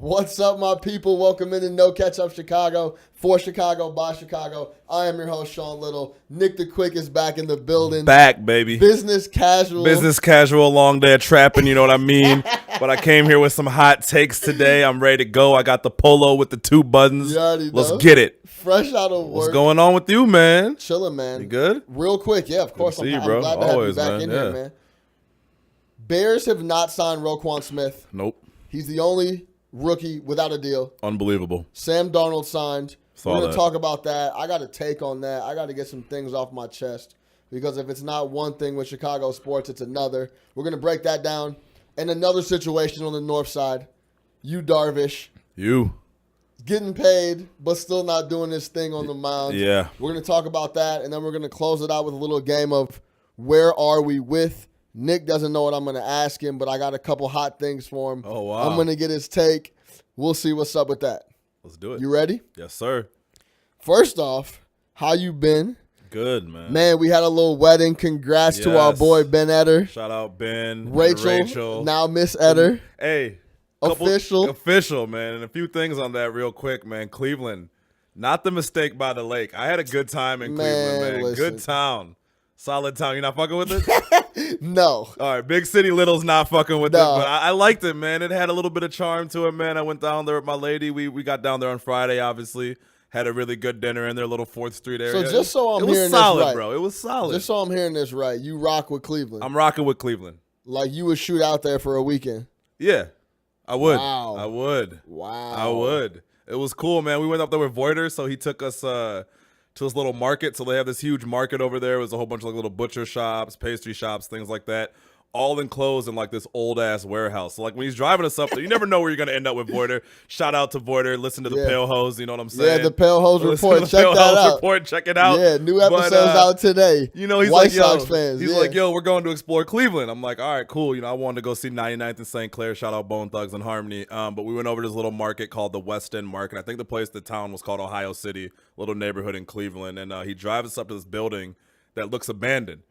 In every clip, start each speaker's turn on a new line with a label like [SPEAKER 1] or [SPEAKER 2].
[SPEAKER 1] What's up, my people? Welcome into No Catch Up Chicago, for Chicago, by Chicago. I am your host, Sean Little. Nick the Quick is back in the building.
[SPEAKER 2] Back, baby.
[SPEAKER 1] Business casual.
[SPEAKER 2] Business casual, long day of trapping, you know what I mean? But I came here with some hot takes today. I'm ready to go. I got the polo with the 2 buttons.
[SPEAKER 1] You already know.
[SPEAKER 2] Let's get it.
[SPEAKER 1] Fresh out of work.
[SPEAKER 2] What's going on with you, man?
[SPEAKER 1] Chilling, man.
[SPEAKER 2] You good?
[SPEAKER 1] Real quick, yeah, of course.
[SPEAKER 2] Good to
[SPEAKER 1] I'm
[SPEAKER 2] see you, bro.
[SPEAKER 1] glad to
[SPEAKER 2] Always,
[SPEAKER 1] have you back in here, man. Bears have not signed Roquan Smith.
[SPEAKER 2] Nope.
[SPEAKER 1] He's the only rookie without a deal.
[SPEAKER 2] Unbelievable.
[SPEAKER 1] Sam Darnold signed. We're going to
[SPEAKER 2] that.
[SPEAKER 1] talk about that. I got a take on that. I got to get some things off my chest because if it's not one thing with Chicago sports, it's another. We're going to break that down. And another situation on the north side. You, Darvish.
[SPEAKER 2] You.
[SPEAKER 1] Getting paid, but still not doing this thing on the mound.
[SPEAKER 2] Yeah.
[SPEAKER 1] We're going to talk about that, and then we're going to close it out with a little game of where are we with. Nick doesn't know what I'm going to ask him, but I got a couple hot things for him.
[SPEAKER 2] Oh, wow.
[SPEAKER 1] I'm going to get his take. We'll see what's up with that.
[SPEAKER 2] Let's do it.
[SPEAKER 1] You ready?
[SPEAKER 2] Yes, sir.
[SPEAKER 1] First off, how you been?
[SPEAKER 2] Good, man.
[SPEAKER 1] Man, we had a little wedding. Congrats to our boy Ben Eder.
[SPEAKER 2] Shout out Ben.
[SPEAKER 1] Rachel. Now Miss Eder.
[SPEAKER 2] Hey. Official, man. And a few things on that real quick, man. Cleveland. Not the mistake by the lake. I had a good time in Cleveland, man.
[SPEAKER 1] Listen.
[SPEAKER 2] Good town. Solid town. You not fucking with it?
[SPEAKER 1] No.
[SPEAKER 2] All right, big city Little's not fucking with
[SPEAKER 1] No.
[SPEAKER 2] it, but I liked it, man. It had a little bit of charm to it, man. I went down there with my lady. We got down there on Friday, obviously. Had a really good dinner in their little 4th Street area.
[SPEAKER 1] So just so I'm hearing
[SPEAKER 2] this right. It was solid,
[SPEAKER 1] this right.
[SPEAKER 2] bro. It was solid.
[SPEAKER 1] Just so I'm hearing this right, you rock with Cleveland.
[SPEAKER 2] I'm rocking with Cleveland.
[SPEAKER 1] Like you would shoot out there for a weekend.
[SPEAKER 2] Yeah, I would.
[SPEAKER 1] Wow.
[SPEAKER 2] I would.
[SPEAKER 1] Wow.
[SPEAKER 2] I would. It was cool, man. We went up there with Voider, so he took us to this little market. So they have this huge market over there. It was a whole bunch of like little butcher shops, pastry shops, things like that. All enclosed in like this old ass warehouse. So like when he's driving us up there, you never know where you're gonna end up with Voider. Shout out to Voider. Listen to the Pale Hose. You know what I'm saying?
[SPEAKER 1] Yeah, the Pale Hose report.
[SPEAKER 2] Check
[SPEAKER 1] Check that out.
[SPEAKER 2] Report. Check it out.
[SPEAKER 1] Yeah, new episodes out today.
[SPEAKER 2] You know, he's
[SPEAKER 1] White
[SPEAKER 2] like,
[SPEAKER 1] Sox fans.
[SPEAKER 2] He's like, yo, we're going to explore Cleveland. I'm like, all right, cool. You know, I wanted to go see 99th and St. Clair. Shout out Bone Thugs and Harmony. But we went over to this little market called the West End Market. I think the town was called Ohio City, little neighborhood in Cleveland. And he drives us up to this building that looks abandoned.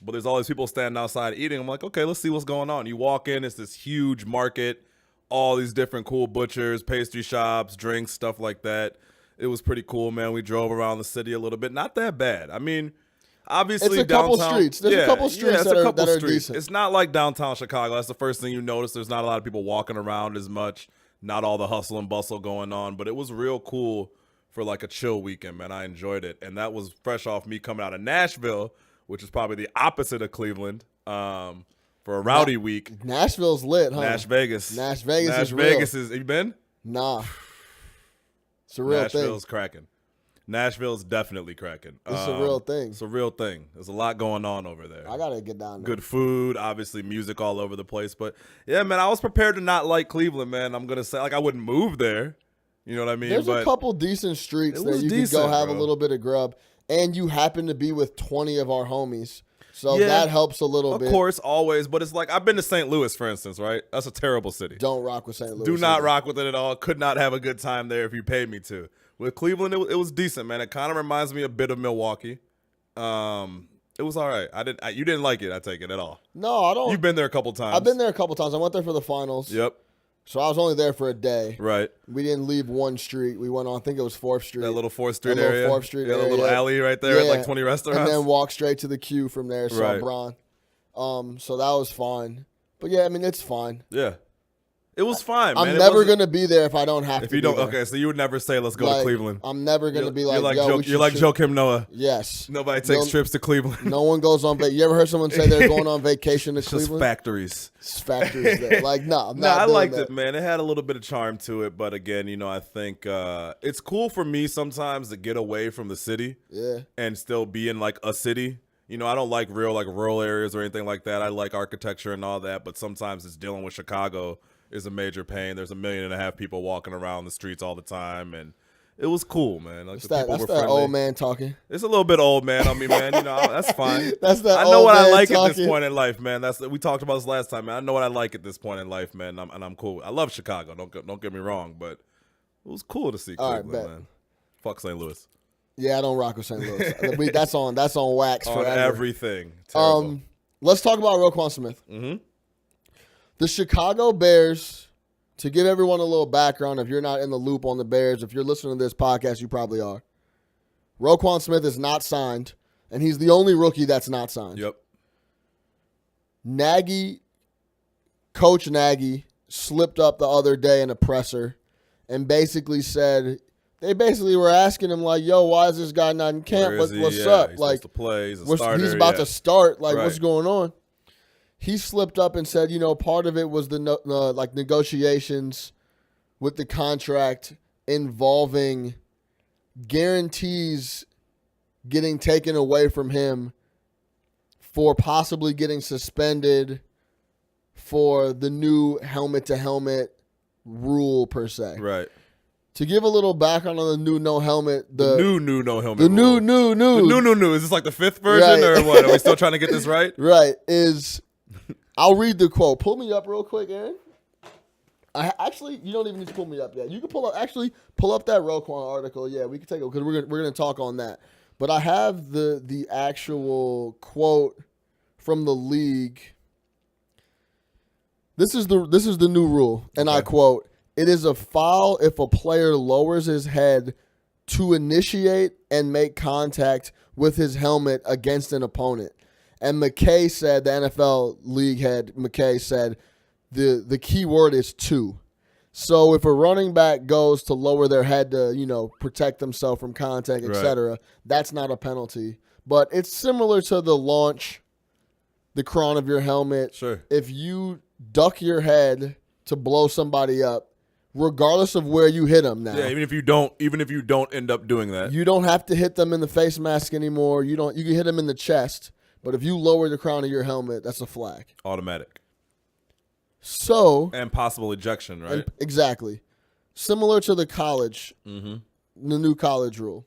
[SPEAKER 2] But there's all these people standing outside eating. I'm like, okay, let's see what's going on. You walk in, it's this huge market, all these different cool butchers, pastry shops, drinks, stuff like that. It was pretty cool, man. We drove around the city a little bit. Not that bad. I mean, obviously,
[SPEAKER 1] it's a couple
[SPEAKER 2] downtown,
[SPEAKER 1] streets. There's a couple streets that are decent.
[SPEAKER 2] It's not like downtown Chicago. That's the first thing you notice. There's not a lot of people walking around as much. Not all the hustle and bustle going on. But it was real cool for like a chill weekend, man. I enjoyed it. And that was fresh off me coming out of Nashville, which is probably the opposite of Cleveland, for a rowdy week.
[SPEAKER 1] Nashville's lit, huh?
[SPEAKER 2] Nash Vegas
[SPEAKER 1] is real.
[SPEAKER 2] have you been?
[SPEAKER 1] Nah. It's a real
[SPEAKER 2] Nashville's
[SPEAKER 1] thing.
[SPEAKER 2] cracking. Nashville's definitely cracking.
[SPEAKER 1] It's a real thing.
[SPEAKER 2] It's a real thing. There's a lot going on over there.
[SPEAKER 1] I got to get down there.
[SPEAKER 2] Good food, obviously music all over the place. But, yeah, man, I was prepared to not like Cleveland, man. I'm going to say, like, I wouldn't move there. You know what I mean?
[SPEAKER 1] There's a couple decent streets that you could go have a little bit of grub. And you happen to be with 20 of our homies. So that helps a little bit.
[SPEAKER 2] Of course, always. But it's like, I've been to St. Louis, for instance, right? That's a terrible city.
[SPEAKER 1] Don't rock with St. Louis.
[SPEAKER 2] Do not rock with it at all. Could not have a good time there if you paid me to. With Cleveland, it was decent, man. It kind of reminds me a bit of Milwaukee. It was all right. You didn't like it, I take it, at all.
[SPEAKER 1] No, I don't.
[SPEAKER 2] You've been there a couple times.
[SPEAKER 1] I've been there a couple times. I went there for the finals.
[SPEAKER 2] Yep.
[SPEAKER 1] So I was only there for a day.
[SPEAKER 2] Right.
[SPEAKER 1] We didn't leave one street. We went on, I think it was 4th Street.
[SPEAKER 2] That little 4th Street area.
[SPEAKER 1] Little 4th Street area.
[SPEAKER 2] A little alley right there at like 20 restaurants.
[SPEAKER 1] And then walk straight to the queue from there. Saw Bron. So that was fun. But yeah, I mean, it's fine.
[SPEAKER 2] Yeah. It was fine, man.
[SPEAKER 1] I'm never going to be there if I don't have to.
[SPEAKER 2] If you don't, okay, so you would never say, let's go to Cleveland.
[SPEAKER 1] I'm never going to be like,
[SPEAKER 2] you're like Joakim Noah.
[SPEAKER 1] Yes.
[SPEAKER 2] Nobody takes trips to Cleveland.
[SPEAKER 1] No one goes on vacation. You ever heard someone say they're going on vacation to Cleveland?
[SPEAKER 2] Just factories.
[SPEAKER 1] It's factories there. Like, no, I'm not
[SPEAKER 2] I
[SPEAKER 1] doing
[SPEAKER 2] liked
[SPEAKER 1] that.
[SPEAKER 2] it, man. It had a little bit of charm to it. But again, you know, I think it's cool for me sometimes to get away from the city and still be in like a city. You know, I don't like rural areas or anything like that. I like architecture and all that. But sometimes it's dealing with Chicago is a major pain. There's 1.5 million people walking around the streets all the time, and it was cool, man. Like,
[SPEAKER 1] that's that old man talking.
[SPEAKER 2] It's a little bit old man on me, man. You know, that's fine.
[SPEAKER 1] That's that.
[SPEAKER 2] I know
[SPEAKER 1] old
[SPEAKER 2] what
[SPEAKER 1] man
[SPEAKER 2] I like
[SPEAKER 1] talking.
[SPEAKER 2] at this point in life, man. We talked about this last time, man. I know what I like at this point in life, man, and I'm cool. I love Chicago. Don't get me wrong, but it was cool to see Cleveland, man. Fuck St. Louis.
[SPEAKER 1] Yeah, I don't rock with St. Louis. that's on wax
[SPEAKER 2] on
[SPEAKER 1] forever.
[SPEAKER 2] Everything. Terrible.
[SPEAKER 1] Let's talk about Roquan Smith.
[SPEAKER 2] Mm-hmm.
[SPEAKER 1] The Chicago Bears To give everyone a little background, if you're not in the loop on the Bears, if you're listening to this podcast, you probably are. Roquan Smith is not signed, and he's the only rookie that's not signed.
[SPEAKER 2] Yep.
[SPEAKER 1] Coach Nagy slipped up the other day in a presser and basically said, they basically were asking him, like, yo, why is this guy not in camp? What's up?
[SPEAKER 2] He's
[SPEAKER 1] like,
[SPEAKER 2] supposed to play. He's a starter.
[SPEAKER 1] He's about to start. Like,
[SPEAKER 2] Right.
[SPEAKER 1] What's going on? He slipped up and said, part of it was the negotiations with the contract involving guarantees getting taken away from him for possibly getting suspended for the new helmet-to-helmet rule, per se.
[SPEAKER 2] Right.
[SPEAKER 1] To give a little background on the new no helmet,
[SPEAKER 2] The new no helmet.
[SPEAKER 1] the
[SPEAKER 2] rule.
[SPEAKER 1] new.
[SPEAKER 2] Is this like the 5th version
[SPEAKER 1] Right.
[SPEAKER 2] or what? Are we still trying to get this right?
[SPEAKER 1] Right. I'll read the quote. Pull me up real quick, Aaron. Actually, you don't even need to pull me up yet. You can pull up that Roquan article. Yeah, we can take it because we're gonna talk on that. But I have the actual quote from the league. This is the new rule, and
[SPEAKER 2] Okay.
[SPEAKER 1] I quote: "It is a foul if a player lowers his head to initiate and make contact with his helmet against an opponent." And McKay said, the NFL league head, McKay said, the key word is to. So if a running back goes to lower their head to, protect themselves from contact, etc., that's not a penalty. But it's similar to the launch, the crown of your helmet.
[SPEAKER 2] Sure.
[SPEAKER 1] If you duck your head to blow somebody up, regardless of where you hit them now.
[SPEAKER 2] Yeah, even if you don't end up doing that.
[SPEAKER 1] You don't have to hit them in the face mask anymore. You can hit them in the chest. But if you lower the crown of your helmet, that's a flag.
[SPEAKER 2] Automatic.
[SPEAKER 1] So.
[SPEAKER 2] And possible ejection, right?
[SPEAKER 1] Exactly. Similar to the college,
[SPEAKER 2] Mm-hmm.
[SPEAKER 1] the new college rule.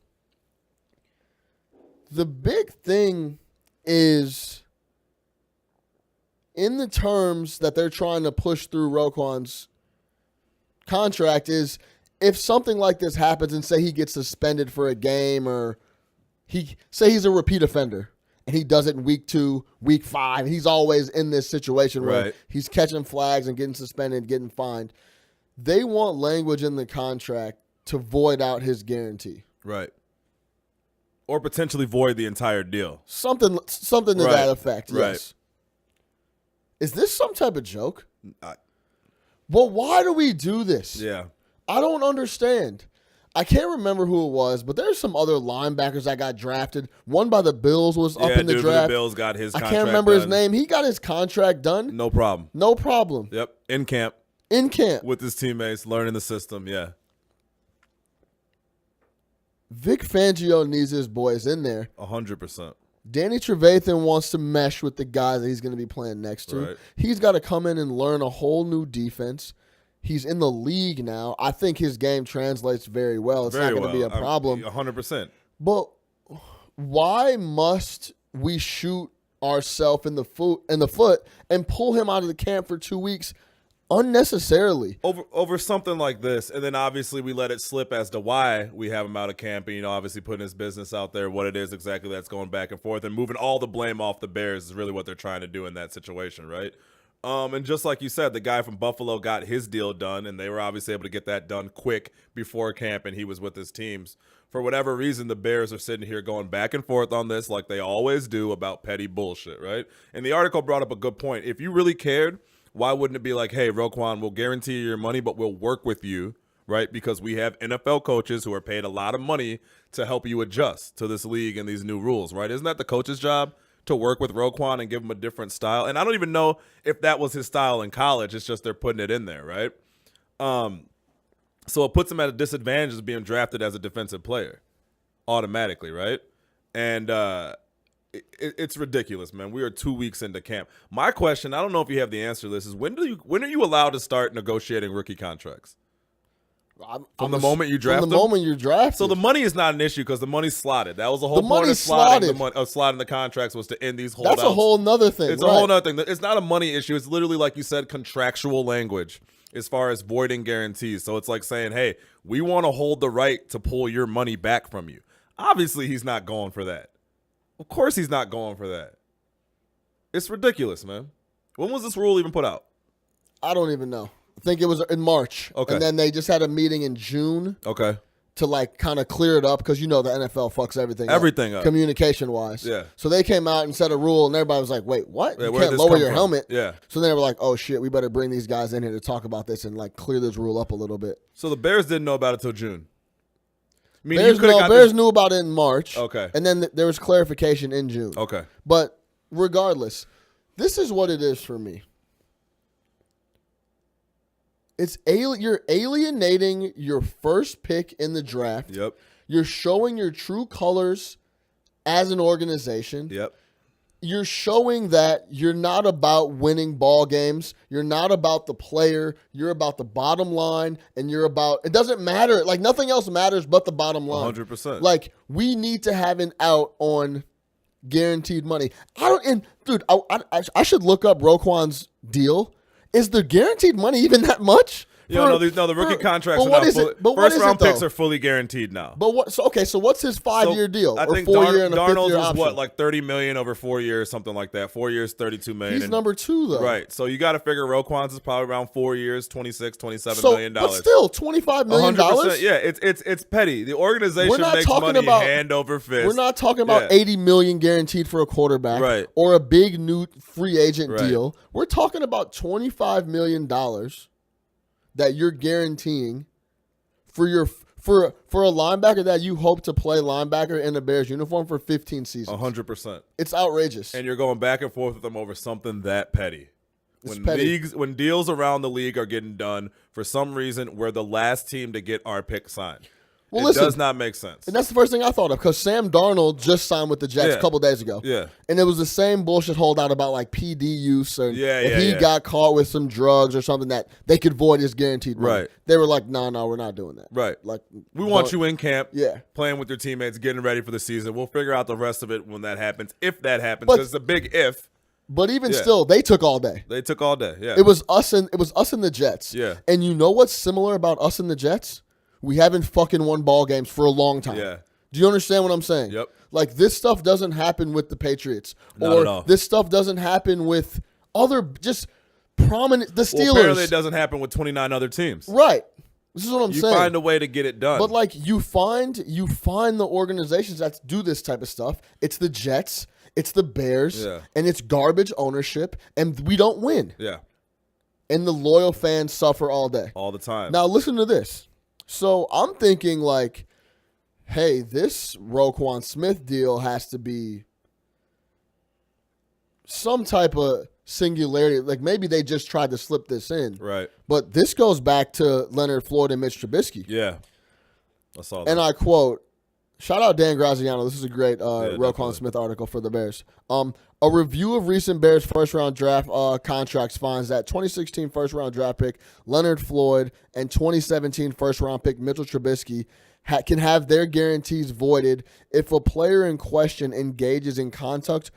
[SPEAKER 1] The big thing is, in the terms that they're trying to push through Roquan's contract, is if something like this happens and say he gets suspended for a game, or he's a repeat offender. And he does it in week 2, week 5. He's always in this situation where he's catching flags and getting suspended, getting fined. They want language in the contract to void out his guarantee.
[SPEAKER 2] Right. Or potentially void the entire deal.
[SPEAKER 1] Something to that effect,
[SPEAKER 2] Right.
[SPEAKER 1] yes. Is this some type of joke? Well, why do we do this?
[SPEAKER 2] Yeah.
[SPEAKER 1] I don't understand. I can't remember who it was, but there's some other linebackers that got drafted. One by the Bills was up in the draft.
[SPEAKER 2] The Bills got his contract
[SPEAKER 1] I can't remember
[SPEAKER 2] done.
[SPEAKER 1] his name. He got his contract done.
[SPEAKER 2] No problem.
[SPEAKER 1] No problem.
[SPEAKER 2] Yep. In camp.
[SPEAKER 1] With
[SPEAKER 2] his teammates, learning the system, yeah.
[SPEAKER 1] Vic Fangio needs his boys in there.
[SPEAKER 2] 100%.
[SPEAKER 1] Danny Trevathan wants to mesh with the guys that he's going to be playing next to.
[SPEAKER 2] Right.
[SPEAKER 1] He's got to come in and learn a whole new defense. He's in the league now. I think his game translates very well. It's not going to be a problem.
[SPEAKER 2] 100%.
[SPEAKER 1] But why must we shoot ourselves in the foot and pull him out of the camp for 2 weeks unnecessarily?
[SPEAKER 2] Over something like this, and then obviously we let it slip as to why we have him out of camp, and obviously putting his business out there, what it is exactly that's going back and forth, and moving all the blame off the Bears is really what they're trying to do in that situation, right? And just like you said, the guy from Buffalo got his deal done, and they were obviously able to get that done quick before camp, and he was with his teams. For whatever reason, the Bears are sitting here going back and forth on this like they always do about petty bullshit, right? And the article brought up a good point. If you really cared, why wouldn't it be like, hey, Roquan, we'll guarantee you your money, but we'll work with you, right? Because we have NFL coaches who are paid a lot of money to help you adjust to this league and these new rules, right? Isn't that the coach's job? To work with Roquan and give him a different style. And I don't even know if that was his style in college. It's just they're putting it in there, right? So it puts him at a disadvantage as being drafted as a defensive player automatically, right? And it's ridiculous, man. We are 2 weeks into camp. My question, I don't know if you have the answer to this, is when are you allowed to start negotiating rookie contracts? From the moment you draft them?
[SPEAKER 1] From the moment you're drafted.
[SPEAKER 2] So the money is not an issue because the money's slotted. That was the whole point of slotting the contracts, was to end these holdouts.
[SPEAKER 1] That's a whole nother thing.
[SPEAKER 2] It's a whole nother thing. It's not a money issue. It's literally, like you said, contractual language as far as voiding guarantees. So it's like saying, hey, we want to hold the right to pull your money back from you. Obviously, he's not going for that. Of course he's not going for that. It's ridiculous, man. When was this rule even put out?
[SPEAKER 1] I don't even know. I think it was in March.
[SPEAKER 2] Okay.
[SPEAKER 1] And then they just had a meeting in June.
[SPEAKER 2] Okay.
[SPEAKER 1] To like kind of clear it up because the NFL fucks everything
[SPEAKER 2] up
[SPEAKER 1] communication wise.
[SPEAKER 2] Yeah.
[SPEAKER 1] So they came out and set a rule, and everybody was like, "Wait, what?
[SPEAKER 2] Yeah,
[SPEAKER 1] you can't lower your helmet."
[SPEAKER 2] Yeah.
[SPEAKER 1] So then they were like, "Oh shit, we better bring these guys in here to talk about this and like clear this rule up a little bit."
[SPEAKER 2] So the Bears didn't know about it till June. I mean,
[SPEAKER 1] Bears knew about it in March.
[SPEAKER 2] Okay.
[SPEAKER 1] And then there was clarification in June.
[SPEAKER 2] Okay.
[SPEAKER 1] But regardless, this is what it is for me. You're alienating your first pick in the draft.
[SPEAKER 2] Yep.
[SPEAKER 1] You're showing your true colors as an organization.
[SPEAKER 2] Yep.
[SPEAKER 1] You're showing that you're not about winning ball games. You're not about the player. You're about the bottom line, and it doesn't matter. Like, nothing else matters but the bottom line.
[SPEAKER 2] 100%.
[SPEAKER 1] Like, we need to have an out on guaranteed money. I should look up Roquan's deal. Is the guaranteed money even that much?
[SPEAKER 2] The rookie contracts are now first round picks are fully guaranteed now.
[SPEAKER 1] But what? So what's his 5-year deal?
[SPEAKER 2] I think Darnold's was what, like $30 million over 4 years, something like that. 4 years, $32 million.
[SPEAKER 1] He's number 2 though.
[SPEAKER 2] Right. So you got to figure Roquan's is probably around 4 years, $27 million.
[SPEAKER 1] But still, $25 million.
[SPEAKER 2] 100%. Yeah, it's petty. The organization makes money hand over fist.
[SPEAKER 1] We're not talking about $80 million guaranteed for a quarterback,
[SPEAKER 2] right,
[SPEAKER 1] or a big new free agent deal. We're talking about $25 million that you're guaranteeing for a linebacker that you hope to play linebacker in a Bears uniform for 15 seasons.
[SPEAKER 2] 100%.
[SPEAKER 1] It's outrageous.
[SPEAKER 2] And you're going back and forth with them over something that petty.
[SPEAKER 1] Petty.
[SPEAKER 2] When deals around the league are getting done, for some reason, we're the last team to get our pick signed. Well, it does not make sense.
[SPEAKER 1] And that's the first thing I thought of, because Sam Darnold just signed with the Jets a couple days ago.
[SPEAKER 2] Yeah.
[SPEAKER 1] And it was the same bullshit holdout about like PD use, and if he got caught with some drugs or something that they could void his guaranteed money.
[SPEAKER 2] Right.
[SPEAKER 1] They were like, no, we're not doing that.
[SPEAKER 2] Right.
[SPEAKER 1] Like,
[SPEAKER 2] we want you in camp,
[SPEAKER 1] yeah,
[SPEAKER 2] playing with your teammates, getting ready for the season. We'll figure out the rest of it when that happens, if that happens, because it's a big if.
[SPEAKER 1] But even still, they took all day.
[SPEAKER 2] Yeah.
[SPEAKER 1] It was us and the Jets.
[SPEAKER 2] Yeah.
[SPEAKER 1] And you know what's similar about us and the Jets? We haven't fucking won ball games for a long time.
[SPEAKER 2] Yeah.
[SPEAKER 1] Do you understand what I'm saying?
[SPEAKER 2] Yep.
[SPEAKER 1] Like, this stuff doesn't happen with the Patriots.
[SPEAKER 2] Not at all.
[SPEAKER 1] This stuff doesn't happen with other just prominent, the Steelers.
[SPEAKER 2] Well, apparently it doesn't happen with 29 other teams.
[SPEAKER 1] Right. This is what I'm saying.
[SPEAKER 2] You find a way to get it done.
[SPEAKER 1] But like, you find the organizations that do this type of stuff. It's the Jets, it's the Bears, and it's garbage ownership, and we don't win.
[SPEAKER 2] Yeah.
[SPEAKER 1] And the loyal fans suffer all day.
[SPEAKER 2] All the time.
[SPEAKER 1] Now listen to this. So I'm thinking like, hey, this Roquan Smith deal has to be some type of singularity. Like, maybe they just tried to slip this in.
[SPEAKER 2] Right.
[SPEAKER 1] But this goes back to Leonard Floyd and Mitch Trubisky.
[SPEAKER 2] Yeah. I saw that.
[SPEAKER 1] And I quote, shout out Dan Graziano. This is a great Roquan
[SPEAKER 2] definitely.
[SPEAKER 1] Smith article for the Bears. A review of recent Bears first-round draft contracts finds that 2016 first-round draft pick Leonard Floyd and 2017 first-round pick Mitchell Trubisky can have their guarantees voided if a player in question engages in conduct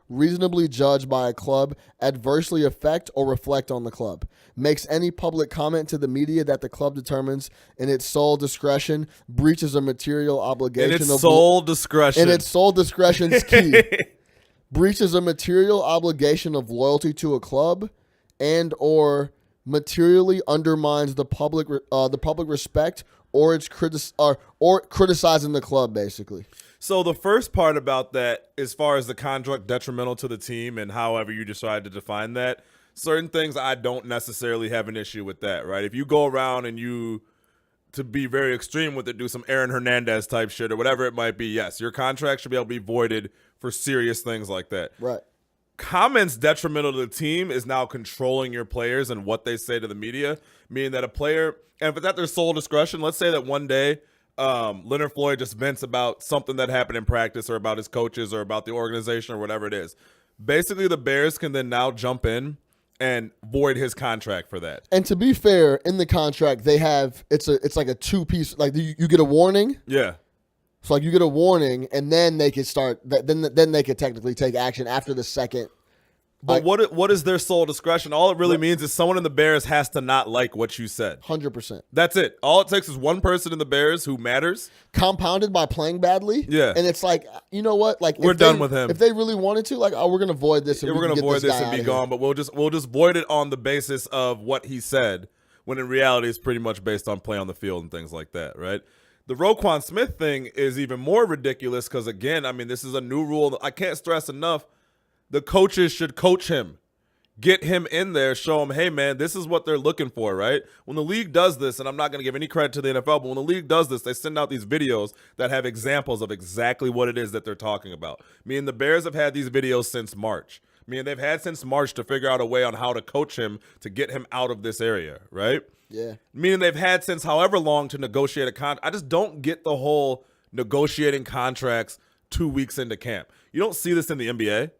[SPEAKER 1] reasonably judged by a club adversely affect or reflect on the club, makes any public comment to the media that the club determines in its sole discretion, breaches a material obligation.
[SPEAKER 2] In its sole discretion.
[SPEAKER 1] In its sole discretion is key. Breaches a material obligation of loyalty to a club, and or materially undermines the public respect or its or criticizing the club, basically.
[SPEAKER 2] So the first part about that, as far as the conduct detrimental to the team and however you decide to define that, certain things I don't necessarily have an issue with that, right? If you go around and you, to be very extreme with it, do some Aaron Hernandez type shit or whatever it might be, yes, your contract should be able to be voided for serious things like that.
[SPEAKER 1] Right.
[SPEAKER 2] Comments detrimental to the team is now controlling your players and what they say to the media, meaning that a player, and if it's at their sole discretion, let's say that one day Leonard Floyd just vents about something that happened in practice or about his coaches or about the organization or whatever it is. Basically, the Bears can then now jump in and void his contract for that. And
[SPEAKER 1] to be fair, in the contract, they have it's like a 2-piece. Like, you get a warning.
[SPEAKER 2] Yeah.
[SPEAKER 1] So like, you get a warning, and then they could start. Then they could technically take action after the second
[SPEAKER 2] But what is their sole discretion? All it really means is someone in the Bears has to not like what you said.
[SPEAKER 1] 100%.
[SPEAKER 2] That's it. All it takes is one person in the Bears who matters.
[SPEAKER 1] Compounded by playing badly.
[SPEAKER 2] Yeah.
[SPEAKER 1] And it's like, you know what? Like
[SPEAKER 2] we're done with him.
[SPEAKER 1] If they really wanted to, like, oh, we're gonna void this. And
[SPEAKER 2] we're gonna void this and be gone.
[SPEAKER 1] Here.
[SPEAKER 2] But we'll just void it on the basis of what he said, when in reality it's pretty much based on play on the field and things like that, right? The Roquan Smith thing is even more ridiculous because, again, I mean, this is a new rule. I can't stress enough. The coaches should coach him. Get him in there, show him, hey, man, this is what they're looking for, right? When the league does this, and I'm not going to give any credit to the NFL, but when the league does this, they send out these videos that have examples of exactly what it is that they're talking about. Me and the Bears have had these videos since March. They've had since March to figure out a way on how to coach him to get him out of this area, right?
[SPEAKER 1] Yeah.
[SPEAKER 2] Meaning they've had since however long to negotiate a contract. I just don't get the whole negotiating contracts 2 weeks into camp. You don't see this in the NBA.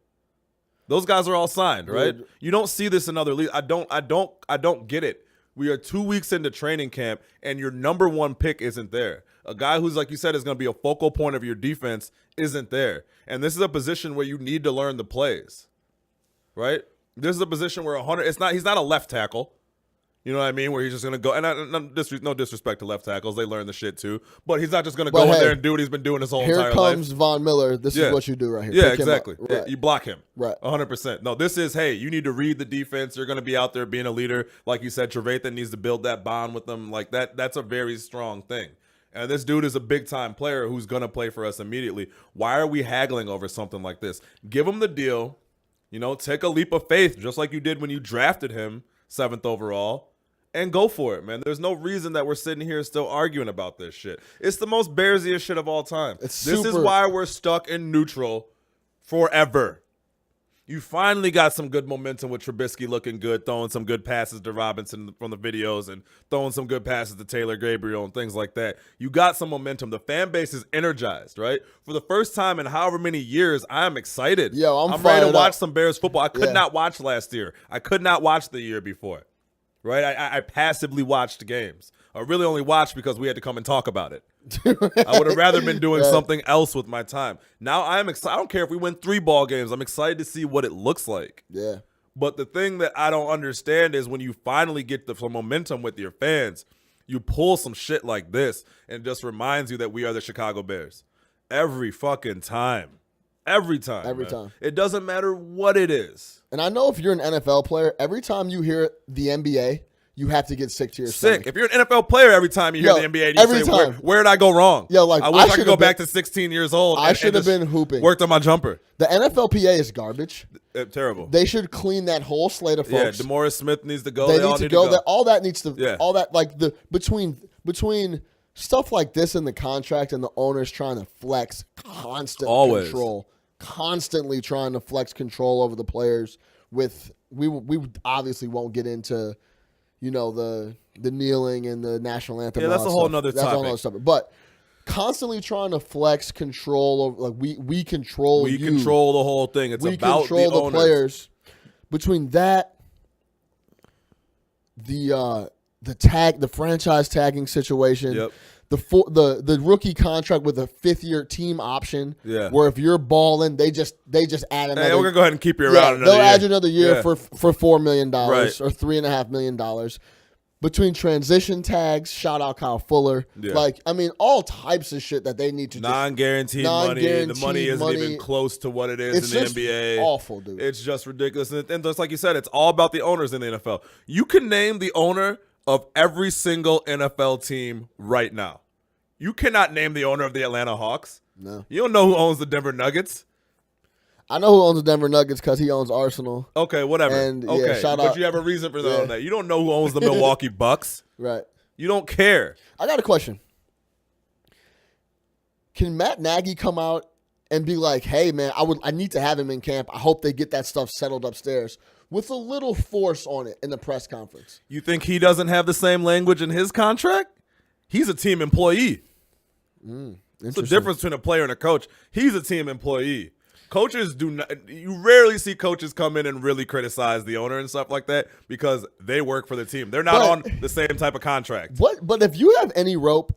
[SPEAKER 2] Those guys are all signed, right? You don't see this in other leagues. I don't get it. We are 2 weeks into training camp, and your number one pick isn't there. A guy who's, like you said, is going to be a focal point of your defense isn't there. And this is a position where you need to learn the plays, right? This is a position where he's not a left tackle. You know what I mean? Where he's just going to go. And no disrespect to left tackles. They learn the shit too. But he's not just going to go in there and do what he's been doing his whole entire life.
[SPEAKER 1] Here comes Von Miller. This is what you do right here.
[SPEAKER 2] Yeah, exactly.
[SPEAKER 1] Right.
[SPEAKER 2] You block him.
[SPEAKER 1] Right.
[SPEAKER 2] 100%. No, this is, hey, you need to read the defense. You're going to be out there being a leader. Like you said, Trevathan needs to build that bond with them. Like that's a very strong thing. And this dude is a big-time player who's going to play for us immediately. Why are we haggling over something like this? Give him the deal. Take a leap of faith, just like you did when you drafted him 7th overall. And go for it, man. There's no reason that we're sitting here still arguing about this shit. It's the most Bearsiest shit of all time. This is why we're stuck in neutral forever. You finally got some good momentum with Trubisky looking good, throwing some good passes to Robinson from the videos and throwing some good passes to Taylor Gabriel and things like that. You got some momentum. The fan base is energized, right? For the first time in however many years, I'm excited.
[SPEAKER 1] Yo, I'm
[SPEAKER 2] ready to watch some Bears football. I could not watch last year. I could not watch the year before. Right, I passively watched games. I really only watched because we had to come and talk about it. I would have rather been doing something else with my time. Now I'm excited. I don't care if we win 3 ball games. I'm excited to see what it looks like.
[SPEAKER 1] Yeah.
[SPEAKER 2] But the thing that I don't understand is when you finally get some momentum with your fans, you pull some shit like this, and it just reminds you that we are the Chicago Bears. Every fucking time. Every time.
[SPEAKER 1] Every time.
[SPEAKER 2] It doesn't matter what it is.
[SPEAKER 1] And I know if you're an NFL player, every time you hear the NBA, you have to get sick to your stomach.
[SPEAKER 2] If you're an NFL player, every time you hear the NBA, and you say, where did I go wrong?
[SPEAKER 1] Yo, like,
[SPEAKER 2] I wish I could go back to 16 years old.
[SPEAKER 1] I should have been hooping.
[SPEAKER 2] Worked on my jumper.
[SPEAKER 1] The NFLPA is garbage.
[SPEAKER 2] Terrible.
[SPEAKER 1] They should clean that whole slate of folks.
[SPEAKER 2] Yeah, DeMaurice Smith needs to go.
[SPEAKER 1] They need to go. All that needs to.
[SPEAKER 2] Yeah.
[SPEAKER 1] All that, like, the between stuff like this in the contract and the owners trying to flex constant control. Constantly trying to flex control over the players. With we obviously won't get into, the kneeling and the national anthem.
[SPEAKER 2] Yeah, that's a whole nother topic.
[SPEAKER 1] That's a whole nother topic. But constantly trying to flex control over, like, we control. We
[SPEAKER 2] control the whole thing. It's about
[SPEAKER 1] control
[SPEAKER 2] the owners.
[SPEAKER 1] Players. Between that, the franchise tagging situation.
[SPEAKER 2] Yep.
[SPEAKER 1] The rookie contract with a 5th-year team option, where if you're balling, they just add another.
[SPEAKER 2] Hey, we're gonna go ahead and keep you around another year.
[SPEAKER 1] They'll add you another year for $4 million or
[SPEAKER 2] Right.
[SPEAKER 1] $3.5 million. Between transition tags, shout out Kyle Fuller.
[SPEAKER 2] Yeah.
[SPEAKER 1] All types of shit that they need to do.
[SPEAKER 2] Non-guaranteed money. The money isn't even close to what it is in the NBA.
[SPEAKER 1] Awful, dude.
[SPEAKER 2] It's just ridiculous. And just like you said, it's all about the owners in the NFL. You can name the owner of every single NFL team right now. You cannot name the owner of the Atlanta Hawks.
[SPEAKER 1] No.
[SPEAKER 2] You don't know who owns the Denver Nuggets.
[SPEAKER 1] I know who owns the Denver Nuggets because he owns Arsenal.
[SPEAKER 2] Okay, whatever.
[SPEAKER 1] And,
[SPEAKER 2] okay,
[SPEAKER 1] shout
[SPEAKER 2] but
[SPEAKER 1] out.
[SPEAKER 2] you have a reason for that. You don't know who owns the Milwaukee Bucks.
[SPEAKER 1] Right.
[SPEAKER 2] You don't care.
[SPEAKER 1] I got a question. Can Matt Nagy come out and be like, hey, man, I need to have him in camp. I hope they get that stuff settled upstairs, with a little force on it in the press conference?
[SPEAKER 2] You think he doesn't have the same language in his contract? He's a team employee. It's the difference between a player and a coach. He's a team employee. Coaches do not. You rarely see coaches come in and really criticize the owner and stuff like that because they work for the team. They're not on the same type of contract.
[SPEAKER 1] But if you have any rope,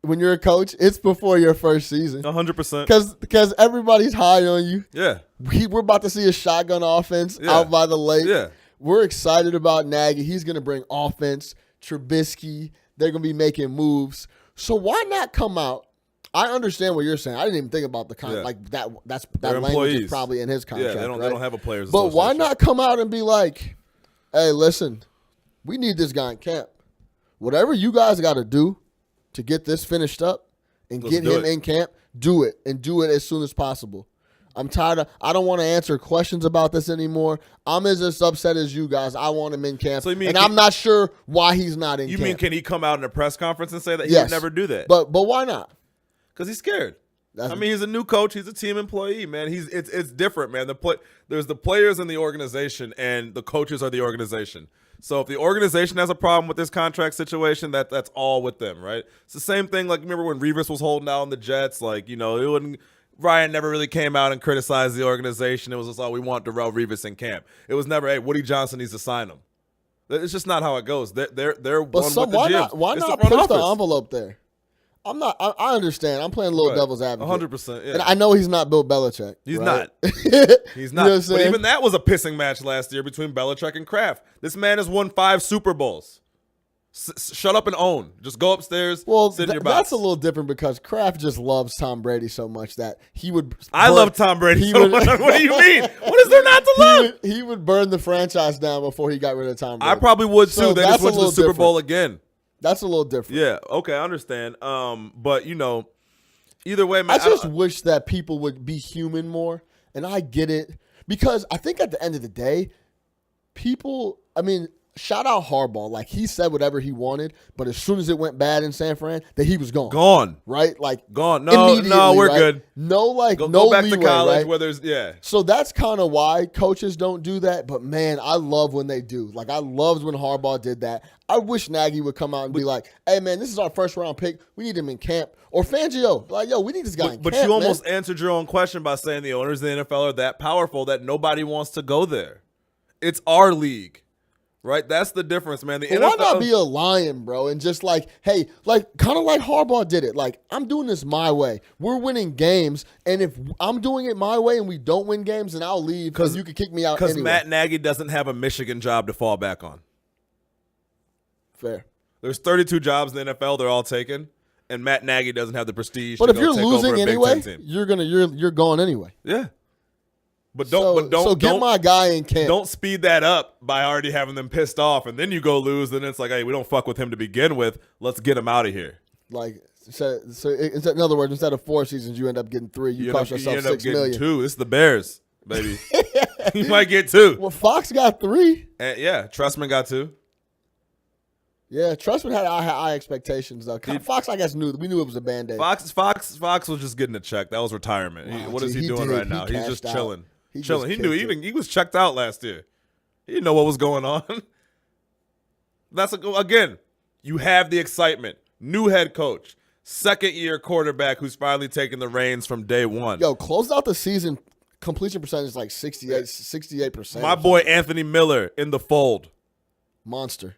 [SPEAKER 1] when you're a coach, it's before your first season.
[SPEAKER 2] 100%.
[SPEAKER 1] Because everybody's high on you.
[SPEAKER 2] Yeah.
[SPEAKER 1] We're about to see a shotgun offense out by the lake.
[SPEAKER 2] Yeah.
[SPEAKER 1] We're excited about Nagy. He's going to bring offense. Trubisky, they're going to be making moves. So why not come out? I understand what you're saying. I didn't even think about the contract. Like that language
[SPEAKER 2] employees.
[SPEAKER 1] is probably in his contract.
[SPEAKER 2] Yeah, they don't have a players.
[SPEAKER 1] But why
[SPEAKER 2] association.
[SPEAKER 1] not come out and be like, hey, listen, we need this guy in camp. Whatever you guys got to do to get this finished up and get him in camp, do it, and do it as soon as possible. I'm tired I don't want to answer questions about this anymore. I'm as upset as you guys. I want him in camp.
[SPEAKER 2] So
[SPEAKER 1] I'm not sure why he's not in camp.
[SPEAKER 2] You mean can he come out in a press conference and say that he would never do that?
[SPEAKER 1] But why not?
[SPEAKER 2] Because he's scared. He's a new coach. He's a team employee, man. It's different, man. There's the players in the organization, and the coaches are the organization. So if the organization has a problem with this contract situation, that's all with them, right? It's the same thing. Like, remember when Revis was holding out on the Jets? Like, it wouldn't. Ryan never really came out and criticized the organization. It was just, we want Darrelle Revis in camp. It was never, hey, Woody Johnson needs to sign him. It's just not how it goes. They're one with the GM.
[SPEAKER 1] Why not push the envelope there? I understand. I'm playing little devil's advocate.
[SPEAKER 2] 100%. Yeah.
[SPEAKER 1] And I know he's not Bill Belichick.
[SPEAKER 2] He's
[SPEAKER 1] right?
[SPEAKER 2] not. He's not.
[SPEAKER 1] You know what I'm saying?
[SPEAKER 2] But even that was a pissing match last year between Belichick and Kraft. This man has won 5 Super Bowls. Shut up and own. Just go upstairs. Sit in your box.
[SPEAKER 1] That's a little different because Kraft just loves Tom Brady so much that he would.
[SPEAKER 2] I love Tom Brady so much. What do you mean? What is there not to love?
[SPEAKER 1] He would burn the franchise down before he got rid of Tom Brady.
[SPEAKER 2] I probably would too.
[SPEAKER 1] So
[SPEAKER 2] they just went to the Super Bowl again.
[SPEAKER 1] That's a little different.
[SPEAKER 2] Yeah. Okay, I understand. But either way, man.
[SPEAKER 1] I just wish that people would be human more, and I get it because I think at the end of the day, people. Shout out Harbaugh. Like, he said whatever he wanted, but as soon as it went bad in San Fran, that he was gone.
[SPEAKER 2] Gone.
[SPEAKER 1] Right? Like,
[SPEAKER 2] gone. No, we're good.
[SPEAKER 1] No,
[SPEAKER 2] go back
[SPEAKER 1] leeway,
[SPEAKER 2] to college
[SPEAKER 1] right?
[SPEAKER 2] where there's,
[SPEAKER 1] So that's kind of why coaches don't do that. But, man, I love when they do. Like, I loved when Harbaugh did that. I wish Nagy would come out and be like, hey, man, this is our first-round pick. We need him in camp. Or Fangio. Like, yo, we need this guy in camp,
[SPEAKER 2] But you almost answered your own question by saying the owners of the NFL are that powerful that nobody wants to go there. It's our league. Right, that's the difference, man. The NFL,
[SPEAKER 1] why not be a lion, bro, and just kind of like Harbaugh did it. Like, I'm doing this my way. We're winning games, and if I'm doing it my way and we don't win games, then I'll leave because you can kick me out anyway.
[SPEAKER 2] Because Matt Nagy doesn't have a Michigan job to fall back on.
[SPEAKER 1] Fair.
[SPEAKER 2] There's 32 jobs in the NFL; they're all taken, and Matt Nagy doesn't have the prestige.
[SPEAKER 1] But
[SPEAKER 2] to
[SPEAKER 1] if you're
[SPEAKER 2] take
[SPEAKER 1] losing
[SPEAKER 2] over a
[SPEAKER 1] anyway,
[SPEAKER 2] Big Ten team.
[SPEAKER 1] you're going anyway.
[SPEAKER 2] Yeah. But don't
[SPEAKER 1] get my guy in camp.
[SPEAKER 2] Don't speed that up by already having them pissed off, and then you go lose. Then it's like, hey, we don't fuck with him to begin with. Let's get him out of here.
[SPEAKER 1] Like, so in other words, instead of 4 seasons, you end up getting 3. You cost yourself $6 million.
[SPEAKER 2] 2. This is the Bears, baby. You might get 2.
[SPEAKER 1] Well, Fox got 3.
[SPEAKER 2] And Trustman got 2.
[SPEAKER 1] Yeah, Trustman had high expectations though. Fox, I guess, we knew it was a Band-Aid.
[SPEAKER 2] Fox was just getting a check. That was retirement.
[SPEAKER 1] Wow,
[SPEAKER 2] what is he doing right now? He's just chilling.
[SPEAKER 1] He
[SPEAKER 2] knew he was checked out last year. He didn't know what was going on. Again, you have the excitement. New head coach, second-year quarterback who's finally taking the reins from day one.
[SPEAKER 1] Yo, closed out the season, completion percentage is like 68%.
[SPEAKER 2] My boy Anthony Miller in the fold.
[SPEAKER 1] Monster.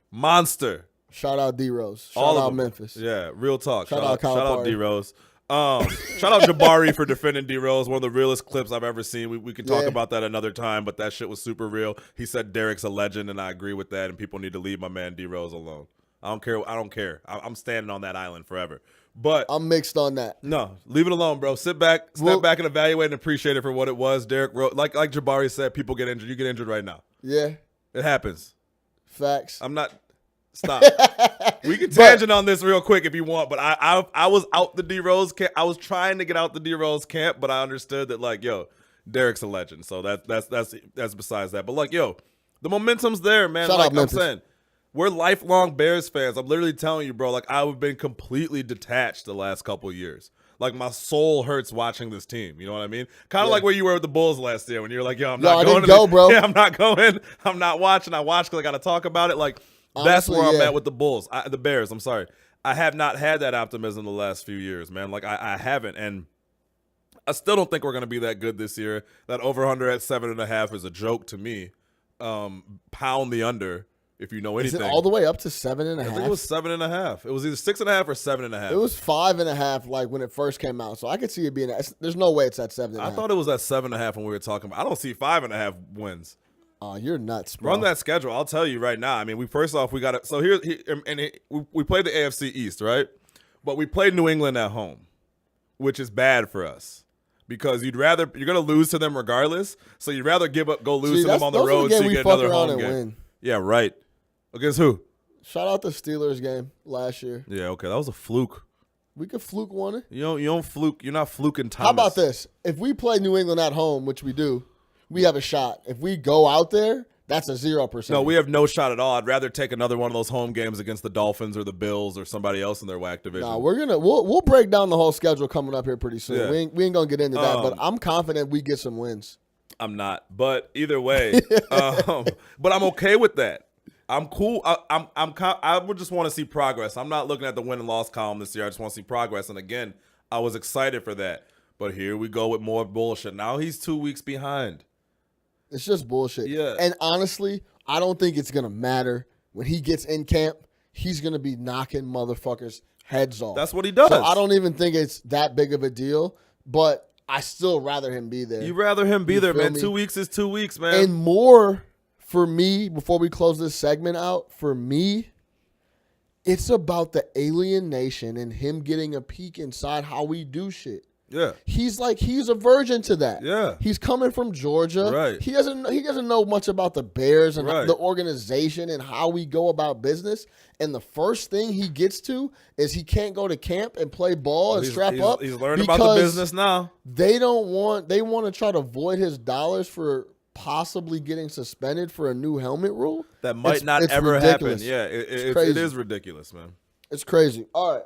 [SPEAKER 2] Shout
[SPEAKER 1] out D-Rose. Shout out Memphis.
[SPEAKER 2] Yeah, real talk.
[SPEAKER 1] Shout out
[SPEAKER 2] D-Rose. Shout out Jabari for defending D-Rose. One of the realest clips I've ever seen. We can talk about that another time, but that shit was super real. He said Derek's a legend, and I agree with that, and people need to leave my man D-Rose alone. I don't care. I'm standing on that island forever. But
[SPEAKER 1] I'm mixed on that.
[SPEAKER 2] No, leave it alone, bro. Step back and evaluate and appreciate it for what it was. Derek wrote, like Jabari said, people get injured. You get injured right now.
[SPEAKER 1] Yeah.
[SPEAKER 2] It happens.
[SPEAKER 1] Facts.
[SPEAKER 2] I'm not. Stop. We can tangent on this real quick if you want, but I was out the D-Rose camp. I was trying to get out the D-Rose camp, but I understood that Derek's a legend. So that's besides that. But the momentum's there, man.
[SPEAKER 1] Shout out
[SPEAKER 2] I'm saying, we're lifelong Bears fans. I'm literally telling you, bro. I've been completely detached the last couple of years. My soul hurts watching this team. You know what I mean? Kind of like where you were with the Bulls last year when you were like, yo, I'm not going.
[SPEAKER 1] I didn't go, bro.
[SPEAKER 2] Yeah, I'm not going. I'm not watching. I watch because I got to talk about it. That's where I'm at with the Bulls. The Bears, I'm sorry. I have not had that optimism the last few years, man. I haven't. And I still don't think we're going to be that good this year. That over-under at 7.5 is a joke to me. Pound the under. if you know
[SPEAKER 1] Is
[SPEAKER 2] anything.
[SPEAKER 1] it all the way up to 7.5?
[SPEAKER 2] I think it was 7.5. It was either 6.5 or 7.5.
[SPEAKER 1] It was 5.5 like when it first came out. So I could see it being. There's no way it's at 7.5.
[SPEAKER 2] I thought it was at 7.5 when we were talking about. I don't see 5.5 wins.
[SPEAKER 1] Oh, you're nuts, bro.
[SPEAKER 2] Run that schedule. I'll tell you right now. I mean, we got it. So we played the AFC East, right? But we played New England at home, which is bad for us because you're going to lose to them regardless. So you'd rather go lose to them on the road so you get another home game. Win. Yeah, right. Against who?
[SPEAKER 1] Shout out the Steelers game last year.
[SPEAKER 2] Yeah, okay, that was a fluke.
[SPEAKER 1] We could fluke one it.
[SPEAKER 2] You don't fluke. You're not fluking Thomas.
[SPEAKER 1] How about this? If we play New England at home, which we do, we have a shot. If we go out there, that's a 0%.
[SPEAKER 2] No, we have no shot at all. I'd rather take another one of those home games against the Dolphins or the Bills or somebody else in their whack division.
[SPEAKER 1] No, we'll break down the whole schedule coming up here pretty soon. Yeah. We ain't gonna get into that, but I'm confident we get some wins.
[SPEAKER 2] I'm not, but either way, but I'm okay with that. I'm cool. I would just want to see progress. I'm not looking at the win and loss column this year. I just want to see progress. And again, I was excited for that. But here we go with more bullshit. Now he's 2 weeks behind.
[SPEAKER 1] It's just bullshit.
[SPEAKER 2] Yeah.
[SPEAKER 1] And honestly, I don't think it's going to matter. When he gets in camp, he's going to be knocking motherfuckers' heads off.
[SPEAKER 2] That's what he does.
[SPEAKER 1] So I don't even think it's that big of a deal, but I still rather him be there.
[SPEAKER 2] You'd rather him be there, man. 2 weeks is 2 weeks, man.
[SPEAKER 1] And more for me, before we close this segment out, for me, it's about the alienation and him getting a peek inside how we do shit.
[SPEAKER 2] Yeah.
[SPEAKER 1] He's a virgin to that.
[SPEAKER 2] Yeah.
[SPEAKER 1] He's coming from Georgia.
[SPEAKER 2] Right.
[SPEAKER 1] He doesn't know much about the Bears and
[SPEAKER 2] right.
[SPEAKER 1] the organization and how we go about business. And the first thing he gets to is he can't go to camp and play ball and strap up.
[SPEAKER 2] He's learning about the business now.
[SPEAKER 1] They want to try to void his dollars for possibly getting suspended for a new helmet rule.
[SPEAKER 2] That might not ever
[SPEAKER 1] ridiculous.
[SPEAKER 2] happen. Yeah, it is ridiculous, man.
[SPEAKER 1] It's crazy. All right.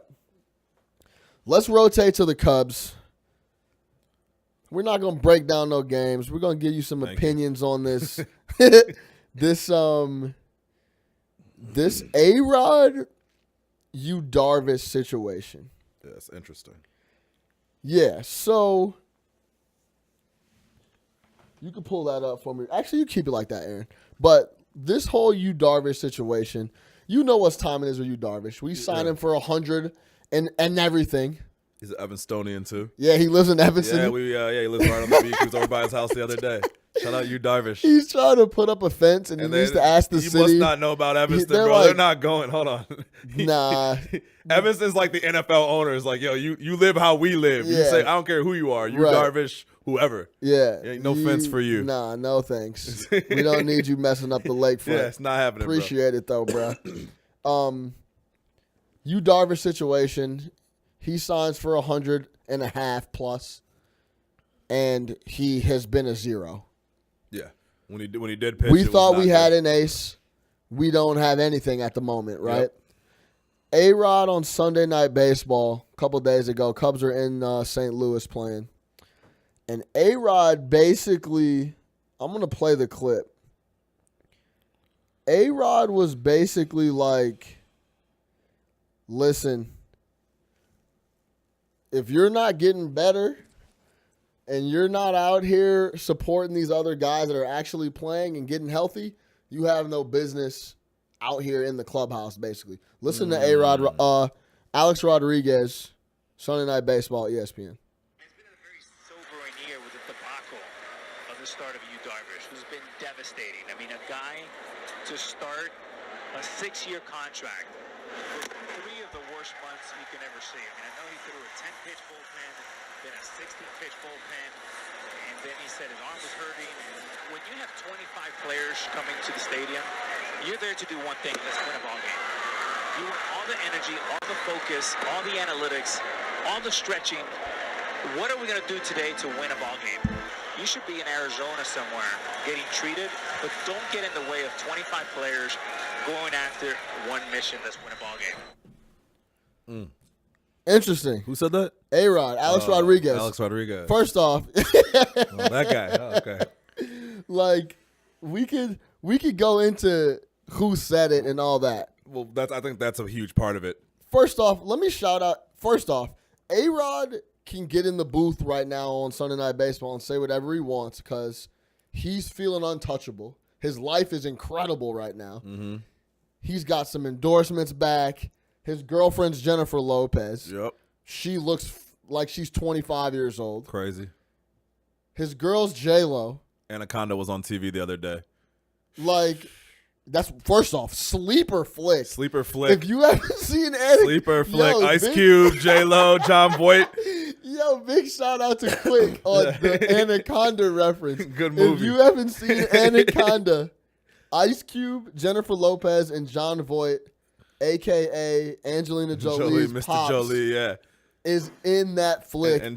[SPEAKER 1] Let's rotate to the Cubs. We're not going to break down no games. We're going to give you some opinions on this. This ARod, Darvish situation.
[SPEAKER 2] Yeah, it's interesting.
[SPEAKER 1] Yeah, so you can pull that up for me. Actually, you keep it like that, Aaron. But this whole Darvish situation, you know what time it is with Darvish. We signed him for $100 and everything.
[SPEAKER 2] He's an Evanstonian too.
[SPEAKER 1] Yeah, he lives in Evanston.
[SPEAKER 2] Yeah, he lives right on the beach. He was over by his house the other day. Shout out Darvish.
[SPEAKER 1] He's trying to put up a fence, and he needs to ask the city.
[SPEAKER 2] You must not know about Evanston, bro. They're not going. Hold on.
[SPEAKER 1] Nah.
[SPEAKER 2] Evanston's like the NFL owners. Like, yo, you live how we live. Yeah. You say, I don't care who you are. You Darvish, whoever.
[SPEAKER 1] Yeah.
[SPEAKER 2] Ain't no fence for you.
[SPEAKER 1] Nah, no thanks. We don't need you messing up the lakefront.
[SPEAKER 2] Yeah, it's not happening,
[SPEAKER 1] Appreciate it, though, bro. Darvish situation, he signs for $100.5 plus, and he has been a 0.
[SPEAKER 2] Yeah, when he did pitch,
[SPEAKER 1] we thought we had an ace. We don't have anything at the moment, right? Yep. ARod on Sunday Night Baseball a couple days ago. Cubs are in St. Louis playing, and ARod basically, I'm gonna play the clip. ARod was basically like, listen, if you're not getting better and you're not out here supporting these other guys that are actually playing and getting healthy, you have no business out here in the clubhouse, basically. Listen to ARod, Alex Rodriguez, Sunday Night Baseball, ESPN.
[SPEAKER 3] It's been a very sobering year with the debacle of the start of Darvish, who's been devastating. I mean, a guy to start a 6-year contract with 3 of the worst months you can ever see. I mean, I know he threw a 10-pitch bullpen, then a 16-pitch bullpen, and then he said his arm was hurting. And when you have 25 players coming to the stadium, you're there to do one thing: let's win a ball game. You want all the energy, all the focus, all the analytics, all the stretching. What are we going to do today to win a ball game? You should be in Arizona somewhere getting treated, but don't get in the way of 25 players going after one mission: let's win a ball game.
[SPEAKER 1] Interesting.
[SPEAKER 2] Who said that?
[SPEAKER 1] ARod, Alex Rodriguez.
[SPEAKER 2] Alex Rodriguez.
[SPEAKER 1] First off,
[SPEAKER 2] that guy. Oh, okay.
[SPEAKER 1] Like, we could go into who said it and all that.
[SPEAKER 2] Well, I think that's a huge part of it.
[SPEAKER 1] First off, let me shout out. First off, ARod can get in the booth right now on Sunday Night Baseball and say whatever he wants because he's feeling untouchable. His life is incredible right now.
[SPEAKER 2] Mm-hmm.
[SPEAKER 1] He's got some endorsements back. His girlfriend's Jennifer Lopez.
[SPEAKER 2] Yep.
[SPEAKER 1] She looks like she's 25 years old.
[SPEAKER 2] Crazy.
[SPEAKER 1] His girl's J-Lo.
[SPEAKER 2] Anaconda was on TV the other day.
[SPEAKER 1] Like, that's first off, sleeper flick.
[SPEAKER 2] Sleeper flick.
[SPEAKER 1] If you haven't seen Anaconda.
[SPEAKER 2] Sleeper flick. Ice Cube, J-Lo, John Voight.
[SPEAKER 1] Yo, big shout out to Quick on the Anaconda reference.
[SPEAKER 2] Good movie.
[SPEAKER 1] If you haven't seen Anaconda, Ice Cube, Jennifer Lopez, and John Voight, a.k.a. Angelina Jolie's
[SPEAKER 2] Mr.
[SPEAKER 1] Pops,
[SPEAKER 2] Jolie, yeah.
[SPEAKER 1] is in that flick.
[SPEAKER 2] And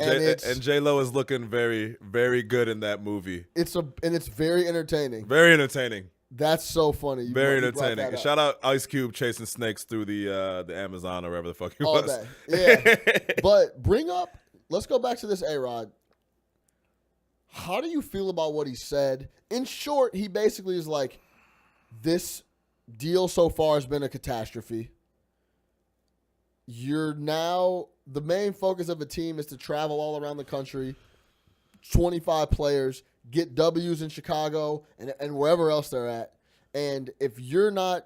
[SPEAKER 2] J-Lo is looking very, very good in that movie.
[SPEAKER 1] It's very entertaining.
[SPEAKER 2] Very entertaining.
[SPEAKER 1] That's so funny.
[SPEAKER 2] Very entertaining. And shout out Ice Cube chasing snakes through the Amazon or wherever the fuck he
[SPEAKER 1] All
[SPEAKER 2] was.
[SPEAKER 1] day. Yeah. But let's go back to this ARod. How do you feel about what he said? In short, he basically is like, this deal so far has been a catastrophe. You're now, the main focus of a team is to travel all around the country, 25 players, get W's in Chicago and wherever else they're at. And if you're not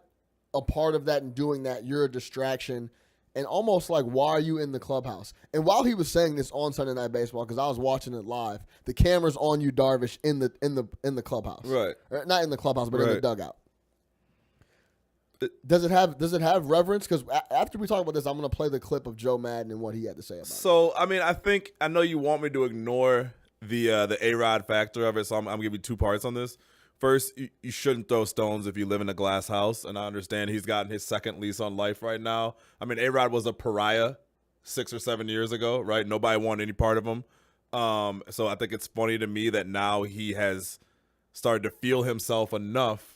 [SPEAKER 1] a part of that and doing that, you're a distraction. And almost like, why are you in the clubhouse? And while he was saying this on Sunday Night Baseball, because I was watching it live, the camera's on you, Darvish, in the clubhouse.
[SPEAKER 2] Right.
[SPEAKER 1] Or not in the clubhouse, but in the
[SPEAKER 2] Right.
[SPEAKER 1] dugout. Does it have reverence? Because after we talk about this, I'm going to play the clip of Joe Madden and what he had to say about it.
[SPEAKER 2] So, I mean, I know you want me to ignore the ARod factor of it, so I'm going to give you two parts on this. First, you shouldn't throw stones if you live in a glass house, and I understand he's gotten his second lease on life right now. I mean, ARod was a pariah 6 or 7 years ago, right? Nobody wanted any part of him. So I think it's funny to me that now he has started to feel himself enough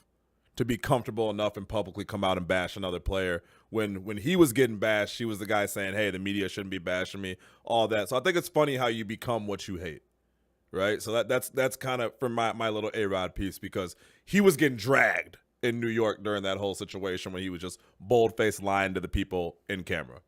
[SPEAKER 2] to be comfortable enough and publicly come out and bash another player. When he was getting bashed, he was the guy saying, hey, the media shouldn't be bashing me, all that. So I think it's funny how you become what you hate, right? So that's kind of for my little ARod piece, because he was getting dragged in New York during that whole situation when he was just bold-faced lying to the people in camera.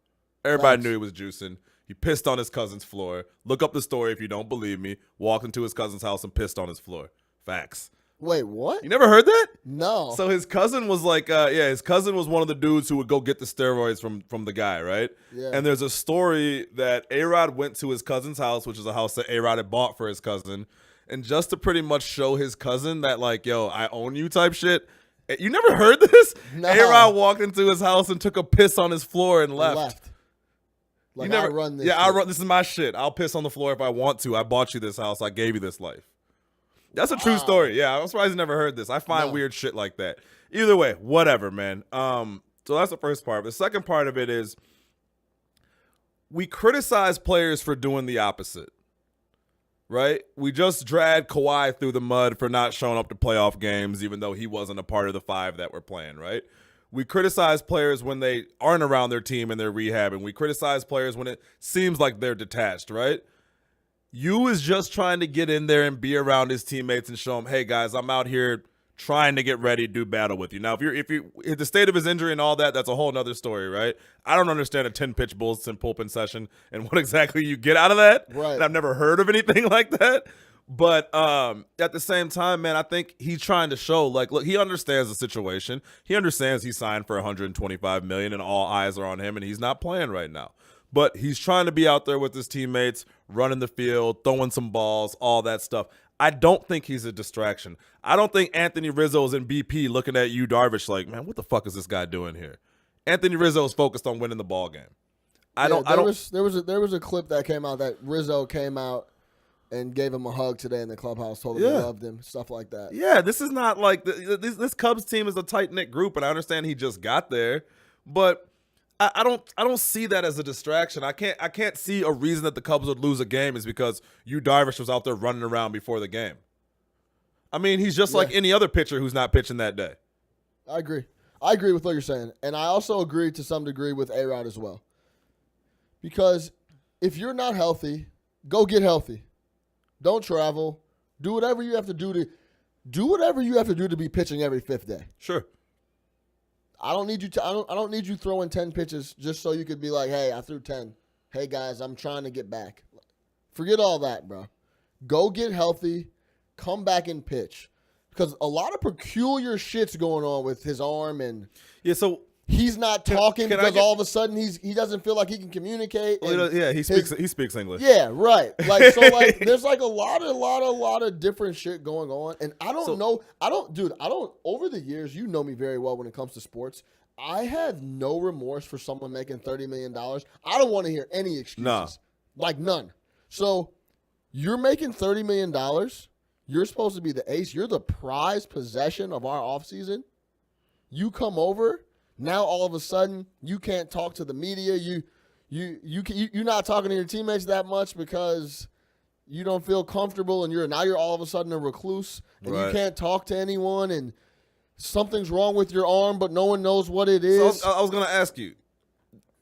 [SPEAKER 2] Everybody knew he was juicing. He pissed on his cousin's floor. Look up the story if you don't believe me. Walked into his cousin's house and pissed on his floor. Facts.
[SPEAKER 1] Wait, what?
[SPEAKER 2] You never heard that?
[SPEAKER 1] No.
[SPEAKER 2] So his cousin was like, his cousin was one of the dudes who would go get the steroids from the guy, right?
[SPEAKER 1] Yeah.
[SPEAKER 2] And there's a story that ARod went to his cousin's house, which is a house that ARod had bought for his cousin, and just to pretty much show his cousin that, like, yo, I own you type shit. You never heard this?
[SPEAKER 1] No.
[SPEAKER 2] ARod walked into his house and took a piss on his floor and left.
[SPEAKER 1] Like,
[SPEAKER 2] You never,
[SPEAKER 1] I run this.
[SPEAKER 2] yeah,
[SPEAKER 1] shit.
[SPEAKER 2] this is my shit. I'll piss on the floor if I want to. I bought you this house. I gave you this life. That's a true story. Yeah, I'm surprised you never heard this. I find weird shit like that. Either way, whatever, man. So that's the first part. The second part of it is we criticize players for doing the opposite, right? We just dragged Kawhi through the mud for not showing up to playoff games, even though he wasn't a part of the 5 that were playing, right? We criticize players when they aren't around their team and they're rehabbing. We criticize players when it seems like they're detached, right? You is just trying to get in there and be around his teammates and show them, hey, guys, I'm out here trying to get ready to do battle with you. Now, if the state of his injury and all that, that's a whole nother story, right? I don't understand a 10-pitch Bulletin pulping session and what exactly you get out of that.
[SPEAKER 1] Right.
[SPEAKER 2] And I've never heard of anything like that. But at the same time, man, I think he's trying to show, like, look, he understands the situation. He understands he signed for $125 million and all eyes are on him, and he's not playing right now. But he's trying to be out there with his teammates, running the field, throwing some balls, all that stuff. I don't think he's a distraction. I don't think Anthony Rizzo is in BP looking at you, Darvish, like, man, what the fuck is this guy doing here? Anthony Rizzo is focused on winning the ball game.
[SPEAKER 1] There was a clip that came out that Rizzo came out and gave him a hug today in the clubhouse, told him he loved him, stuff like that.
[SPEAKER 2] Yeah, this is not like this Cubs team is a tight-knit group, and I understand he just got there, but I don't see that as a distraction. I can't see a reason that the Cubs would lose a game is because you Darvish was out there running around before the game. I mean, he's just like any other pitcher who's not pitching that day.
[SPEAKER 1] I agree. I agree with what you're saying. And I also agree to some degree with ARod as well. Because if you're not healthy, go get healthy. Don't travel. Do whatever you have to do to be pitching every 5th day.
[SPEAKER 2] Sure.
[SPEAKER 1] I don't need you to. I don't need you throwing 10 pitches just so you could be like, hey, I threw 10. Hey guys, I'm trying to get back. Forget all that, bro. Go get healthy. Come back and pitch. because a lot of peculiar shit's going on with his arm, and
[SPEAKER 2] Yeah, so
[SPEAKER 1] he's not talking
[SPEAKER 2] can I
[SPEAKER 1] because
[SPEAKER 2] get-
[SPEAKER 1] all of a sudden he doesn't feel like he can communicate. and
[SPEAKER 2] he speaks English.
[SPEAKER 1] Yeah, right. Like so, like there's like a lot of different shit going on, and I don't know. I don't. Over the years, you know me very well when it comes to sports. I have no remorse for someone making $30 million. I don't want to hear any excuses.
[SPEAKER 2] Nah.
[SPEAKER 1] Like none. So you're making $30 million. You're supposed to be the ace. You're the prized possession of our offseason. You come over. Now all of a sudden you can't talk to the media. You're not talking to your teammates that much because you don't feel comfortable, and you're all of a sudden a recluse, and you can't talk to anyone, and something's wrong with your arm, but no one knows what it is.
[SPEAKER 2] So I was going to ask you.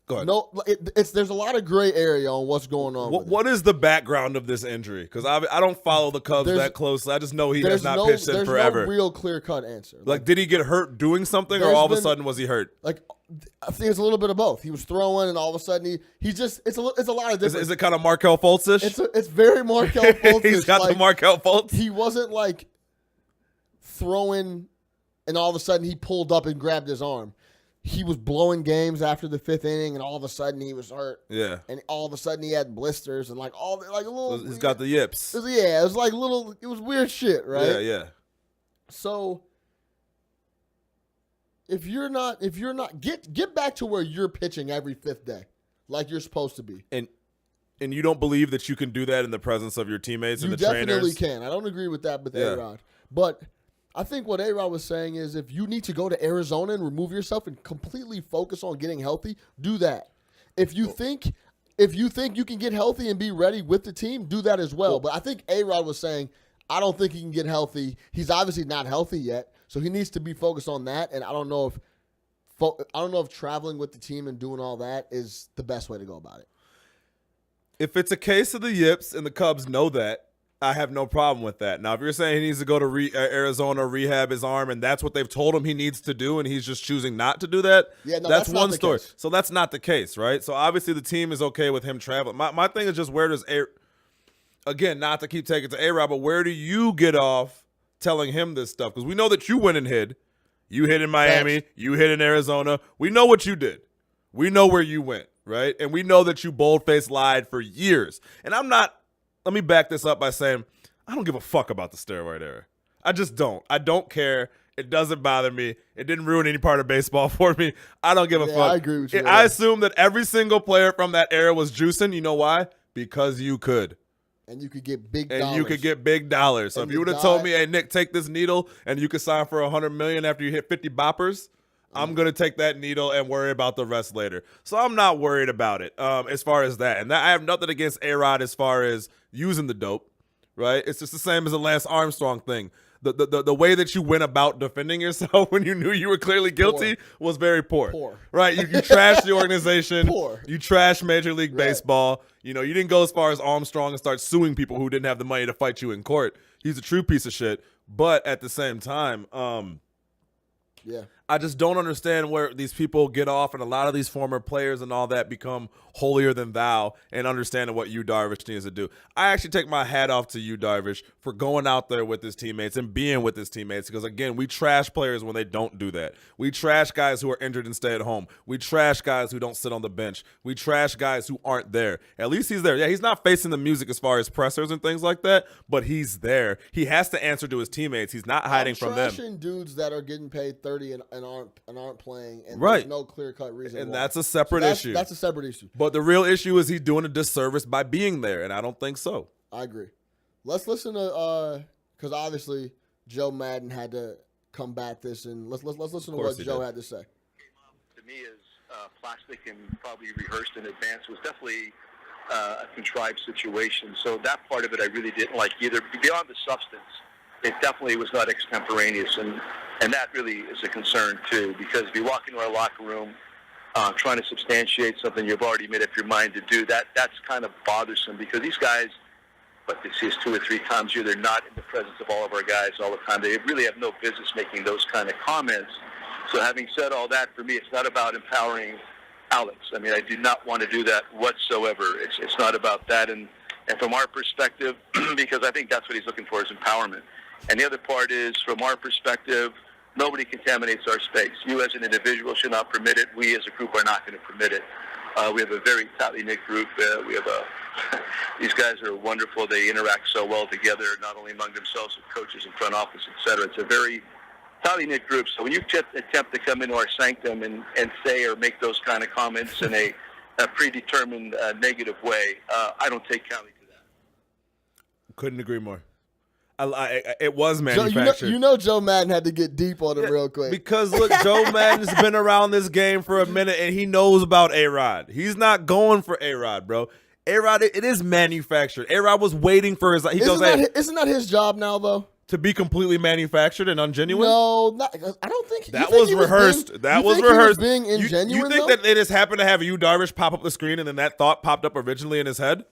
[SPEAKER 2] Go ahead.
[SPEAKER 1] No, there's a lot of gray area on what's going on.
[SPEAKER 2] What is the background of this injury? Because I don't follow the Cubs that closely. I just know he has not pitched in forever.
[SPEAKER 1] There's no real clear-cut answer.
[SPEAKER 2] Like, did he get hurt doing something, or all of a sudden was he hurt?
[SPEAKER 1] Like, I think it's a little bit of both. He was throwing, and all of a sudden he just it's a lot of different.
[SPEAKER 2] Is it kind of Markel Fultz-ish?
[SPEAKER 1] It's very Markel Fultz.
[SPEAKER 2] He's got the Markel Fultz.
[SPEAKER 1] He wasn't like throwing, and all of a sudden he pulled up and grabbed his arm. He was blowing games after the 5th inning, and all of a sudden he was hurt.
[SPEAKER 2] Yeah.
[SPEAKER 1] And all of a sudden he had blisters and like a little.
[SPEAKER 2] He's got the yips.
[SPEAKER 1] It was like little. It was weird shit, right?
[SPEAKER 2] Yeah.
[SPEAKER 1] So if you're not get back to where you're pitching every 5th day, like you're supposed to be.
[SPEAKER 2] And you don't believe that you can do that in the presence of your teammates and the trainers?
[SPEAKER 1] You definitely can. I don't agree with that with ARod, but I think what ARod was saying is if you need to go to Arizona and remove yourself and completely focus on getting healthy, do that. If you think you can get healthy and be ready with the team, do that as well. But I think ARod was saying, I don't think he can get healthy. He's obviously not healthy yet, so he needs to be focused on that. And I don't know if traveling with the team and doing all that is the best way to go about it.
[SPEAKER 2] If it's a case of the yips and the Cubs know that, I have no problem with that. Now, if you're saying he needs to go to Arizona, rehab his arm, and that's what they've told him he needs to do, and he's just choosing not to do that, that's one story. So that's not the case, right? So obviously the team is okay with him traveling. My thing is just where does again, not to keep taking to ARod, but where do you get off telling him this stuff? Because we know that you went and hid. You hid in Miami. You hid in Arizona. We know what you did. We know where you went, right? And we know that you bold-faced lied for years. And let me back this up by saying I don't give a fuck about the steroid era. I just don't. I don't care. It doesn't bother me. It didn't ruin any part of baseball for me. I don't give a fuck.
[SPEAKER 1] I agree with you.
[SPEAKER 2] I assume that every single player from that era was juicing. You know why? Because you could.
[SPEAKER 1] And you could get big
[SPEAKER 2] dollars. So if you would have told me, hey, Nick, take this needle and you could sign for $100 million after you hit 50 boppers, I'm going to take that needle and worry about the rest later. So I'm not worried about it as far as that. And I have nothing against ARod as far as using the dope, right? It's just the same as the Lance Armstrong thing. The way that you went about defending yourself when you knew you were clearly guilty was very poor. Right? You trashed the organization. You trashed Major League Baseball. You know, you didn't go as far as Armstrong and start suing people who didn't have the money to fight you in court. He's a true piece of shit. But at the same time, I just don't understand where these people get off, and a lot of these former players and all that become holier than thou and understanding what Yu Darvish needs to do. I actually take my hat off to Yu Darvish for going out there with his teammates and being with his teammates because, again, we trash players when they don't do that. We trash guys who are injured and stay at home. We trash guys who don't sit on the bench. We trash guys who aren't there. At least he's there. Yeah, he's not facing the music as far as pressers and things like that, but he's there. He has to answer to his teammates. He's not hiding from them.
[SPEAKER 1] Trashing dudes that are getting paid $30 and aren't playing, and
[SPEAKER 2] right.
[SPEAKER 1] There's no clear-cut reason
[SPEAKER 2] and
[SPEAKER 1] why.
[SPEAKER 2] That's a separate issue.
[SPEAKER 1] That's a separate issue.
[SPEAKER 2] But the real issue is he's doing a disservice by being there, and I don't think so.
[SPEAKER 1] I agree. Let's listen to because obviously Joe Madden had to combat this, and let's listen to what Joe had to say.
[SPEAKER 4] To me, is plastic and probably rehearsed in advance. Was definitely a contrived situation. So that part of it I really didn't like either. Beyond the substance, it definitely was not extemporaneous, and that really is a concern too, because if you walk into our locker room trying to substantiate something you've already made up your mind to do, that's kind of bothersome, because these guys, but they see us 2 or 3 times a year, they're not in the presence of all of our guys all the time. They really have no business making those kind of comments. So having said all that, for me, it's not about empowering Alex. I mean, I do not want to do that whatsoever. It's not about that. And from our perspective, because I think that's what he's looking for is empowerment. And the other part is, from our perspective, nobody contaminates our space. You as an individual should not permit it. We as a group are not going to permit it. We have a very tightly knit group. We have these guys are wonderful. They interact so well together, not only among themselves, with coaches and front office, et cetera. It's a very tightly knit group. So when you attempt to come into our sanctum and say or make those kind of comments in a predetermined negative way, I don't take kindly to that.
[SPEAKER 2] Couldn't agree more. It was manufactured.
[SPEAKER 1] Joe Madden had to get deep on him real quick.
[SPEAKER 2] Because, look, Joe Madden's been around this game for a minute, and he knows about ARod. He's not going for ARod, bro. ARod, it is manufactured. ARod was waiting for his...
[SPEAKER 1] Isn't that his job now, though?
[SPEAKER 2] To be completely manufactured and ungenuine?
[SPEAKER 1] No, I don't think...
[SPEAKER 2] That was rehearsed. That was rehearsed.
[SPEAKER 1] Being ingenuine,
[SPEAKER 2] you think that they just happened to have you, Darvish, pop up the screen, and then that thought popped up originally in his head?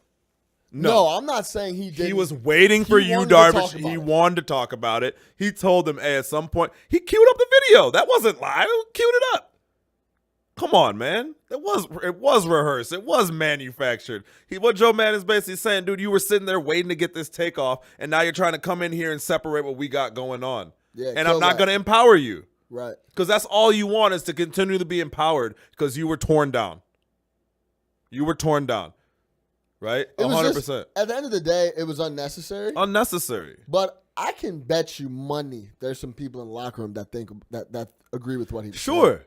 [SPEAKER 1] No, I'm not saying he did.
[SPEAKER 2] He was waiting for you, Darvish. He wanted to talk about it. He told them, hey, at some point, he queued up the video. That wasn't live. He queued it up. Come on, man. It was rehearsed. It was manufactured. What Joe Madden is basically saying, dude, you were sitting there waiting to get this takeoff, and now you're trying to come in here and separate what we got going on. Yeah, and I'm not going to empower you.
[SPEAKER 1] Right.
[SPEAKER 2] Because that's all you want is to continue to be empowered because you were torn down. You were torn down. Right? 100%.
[SPEAKER 1] At the end of the day, it was unnecessary.
[SPEAKER 2] Unnecessary.
[SPEAKER 1] But I can bet you money there's some people in the locker room that think that agree with what he said.
[SPEAKER 2] Sure.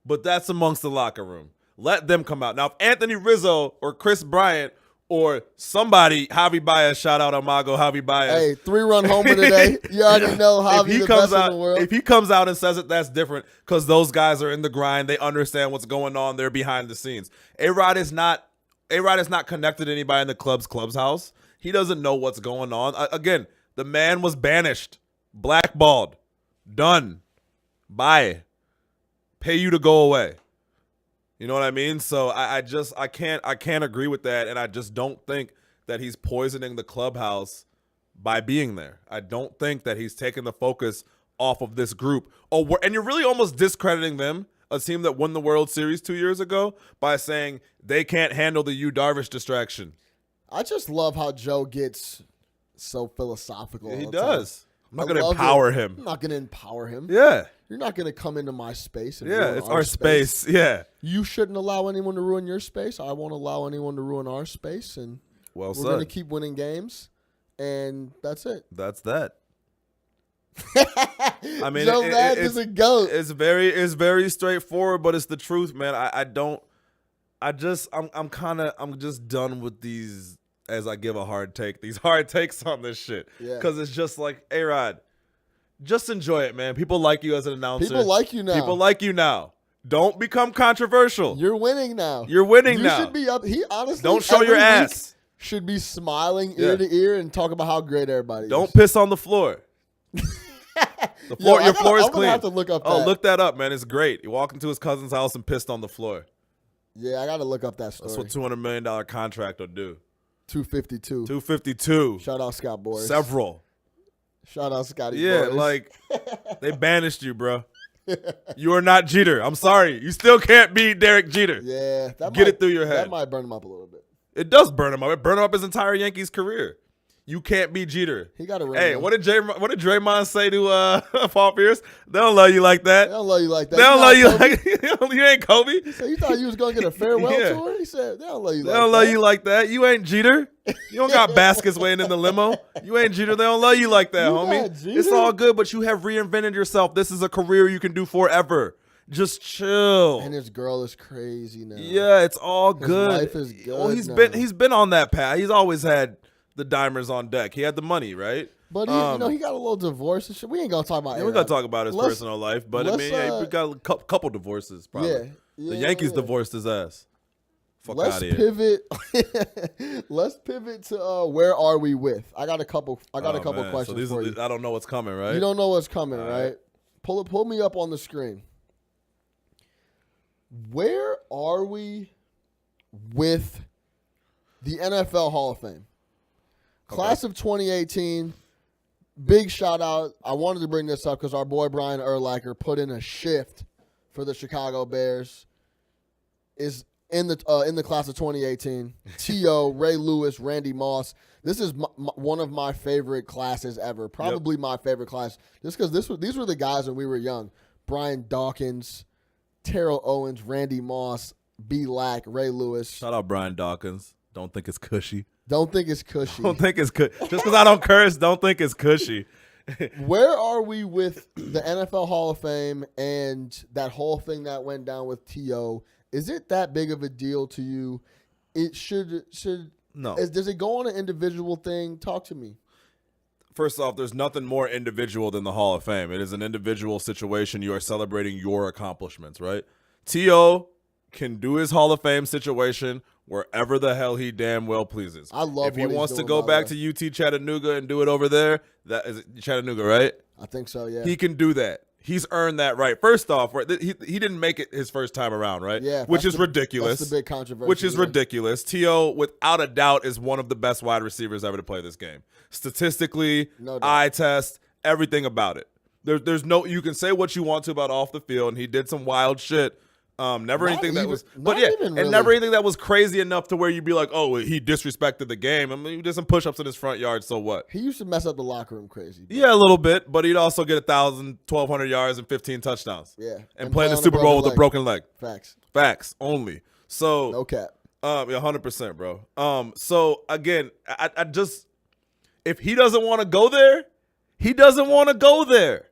[SPEAKER 2] But that's amongst the locker room. Let them come out. Now, if Anthony Rizzo or Chris Bryant or somebody, Javi Baez, shout out Amago, Javi Baez.
[SPEAKER 1] Hey, 3-run homer today. You already know Javi the best in the world.
[SPEAKER 2] If he comes out and says it, that's different because those guys are in the grind. They understand what's going on. They're behind the scenes. ARod is not connected to anybody in the club's house. He doesn't know what's going on. Again, the man was banished, blackballed, done. Bye. Pay you to go away. You know what I mean? So I can't agree with that, and I just don't think that he's poisoning the clubhouse by being there. I don't think that he's taking the focus off of this group. And you're really almost discrediting them, a team that won the World Series 2 years ago, by saying they can't handle the Yu Darvish distraction.
[SPEAKER 1] I just love how Joe gets so philosophical.
[SPEAKER 2] Yeah, he does. I'm not going to empower him.
[SPEAKER 1] I'm not going to empower him.
[SPEAKER 2] Yeah.
[SPEAKER 1] You're not going to come into my space. And
[SPEAKER 2] yeah, it's our space. Yeah.
[SPEAKER 1] You shouldn't allow anyone to ruin your space. I won't allow anyone to ruin our space. And we're going to keep winning games. And that's it.
[SPEAKER 2] That's that. I mean,
[SPEAKER 1] Joe Madden is a goat.
[SPEAKER 2] It's very straightforward, but it's the truth, man. I'm just done with these, as I give a hard take, these hard takes on this shit. Yeah. Because it's just like, ARod, just enjoy it, man. People like you as an announcer.
[SPEAKER 1] People like you now.
[SPEAKER 2] Don't become controversial.
[SPEAKER 1] You're winning now.
[SPEAKER 2] You
[SPEAKER 1] should be up. He honestly
[SPEAKER 2] don't show your ass.
[SPEAKER 1] Should be smiling ear to ear and talk about how great everybody is.
[SPEAKER 2] Don't piss on the floor. The floor, your floor is clean.
[SPEAKER 1] I'm gonna have to look up that.
[SPEAKER 2] Oh, look that up, man. It's great. He walked into his cousin's house and pissed on the floor.
[SPEAKER 1] Yeah, I got to look up that story.
[SPEAKER 2] That's what $200 million contract will do.
[SPEAKER 1] 252.
[SPEAKER 2] 252.
[SPEAKER 1] Shout out Scott Boras.
[SPEAKER 2] Several.
[SPEAKER 1] Shout out Scotty
[SPEAKER 2] Boras.
[SPEAKER 1] Yeah,
[SPEAKER 2] like, they banished you, bro. You are not Jeter. I'm sorry. You still can't beat Derek Jeter.
[SPEAKER 1] Yeah.
[SPEAKER 2] Get it through your head.
[SPEAKER 1] That might burn him up a little bit.
[SPEAKER 2] It does burn him up. It burned him up his entire Yankees career. You can't be Jeter.
[SPEAKER 1] He got a ring.
[SPEAKER 2] Hey, what did Draymond say to Paul Pierce? They don't love you like that.
[SPEAKER 1] They don't love you like that.
[SPEAKER 2] They don't love you like you ain't Kobe.
[SPEAKER 1] He said, you thought you was going to get a farewell tour? He said, they don't love you like that.
[SPEAKER 2] They don't love you like that. You ain't Jeter. You don't got baskets waiting in the limo. You ain't Jeter. They don't love you like that, homie. It's all good, but you have reinvented yourself. This is a career you can do forever. Just chill.
[SPEAKER 1] And his girl is crazy now.
[SPEAKER 2] Yeah, it's all good.
[SPEAKER 1] His life is good.
[SPEAKER 2] Well, he's been on that path. He's always had the dimers on deck. He had the money, right?
[SPEAKER 1] But he got a little divorce and shit. We ain't gonna talk about.
[SPEAKER 2] Yeah, we're gonna talk about his personal life, but I mean, we got a couple divorces. Probably. Yeah, the Yankees divorced his ass. Fuck out of here.
[SPEAKER 1] Let's pivot to where are we with? I got a couple questions for you.
[SPEAKER 2] I don't know what's coming, right?
[SPEAKER 1] You don't know what's coming, right? Pull me up on the screen. Where are we with the NFL Hall of Fame? Class of 2018, big shout out. I wanted to bring this up because our boy Brian Urlacher put in a shift for the Chicago Bears. Is in the class of 2018. T.O., Ray Lewis, Randy Moss. This is one of my favorite classes ever. Probably my favorite class, just because these were the guys when we were young. Brian Dawkins, Terrell Owens, Randy Moss, B. Lack, Ray Lewis.
[SPEAKER 2] Shout out Brian Dawkins. Don't think it's cushy.
[SPEAKER 1] Don't think it's cushy.
[SPEAKER 2] Don't think it's cushy. Just because I don't curse, don't think it's cushy.
[SPEAKER 1] Where are we with the NFL Hall of Fame and that whole thing that went down with T.O.? Is it that big of a deal to you? It should
[SPEAKER 2] no.
[SPEAKER 1] Does it go on an individual thing? Talk to me.
[SPEAKER 2] First off, there's nothing more individual than the Hall of Fame. It is an individual situation. You are celebrating your accomplishments, right? T.O. can do his Hall of Fame situation wherever the hell he damn well pleases.
[SPEAKER 1] I love
[SPEAKER 2] if he wants to go back to UT Chattanooga and do it over there, that is Chattanooga, right?
[SPEAKER 1] I think so, yeah.
[SPEAKER 2] He can do that. He's earned that right. First off, right, he didn't make it his first time around, right?
[SPEAKER 1] Yeah.
[SPEAKER 2] Which is ridiculous.
[SPEAKER 1] That's the big controversy.
[SPEAKER 2] Which is ridiculous. T.O., without a doubt, is one of the best wide receivers ever to play this game. Statistically,
[SPEAKER 1] no doubt.
[SPEAKER 2] eye test, everything about it. There's no, you can say what you want to about off the field, and he did some wild shit. Never anything that was, but yeah, and never anything that was crazy enough to where you'd be like, oh, he disrespected the game. I mean, he did some push-ups in his front yard, so what?
[SPEAKER 1] He used to mess up the locker room crazy. Bro.
[SPEAKER 2] Yeah, a little bit, but he'd also get 1,000, 1,200 yards and 15 touchdowns.
[SPEAKER 1] Yeah,
[SPEAKER 2] and play in the Super Bowl with a broken leg.
[SPEAKER 1] Facts
[SPEAKER 2] only. So
[SPEAKER 1] no cap.
[SPEAKER 2] Yeah, 100%, bro. So again, I just, if he doesn't want to go there, he doesn't want to go there.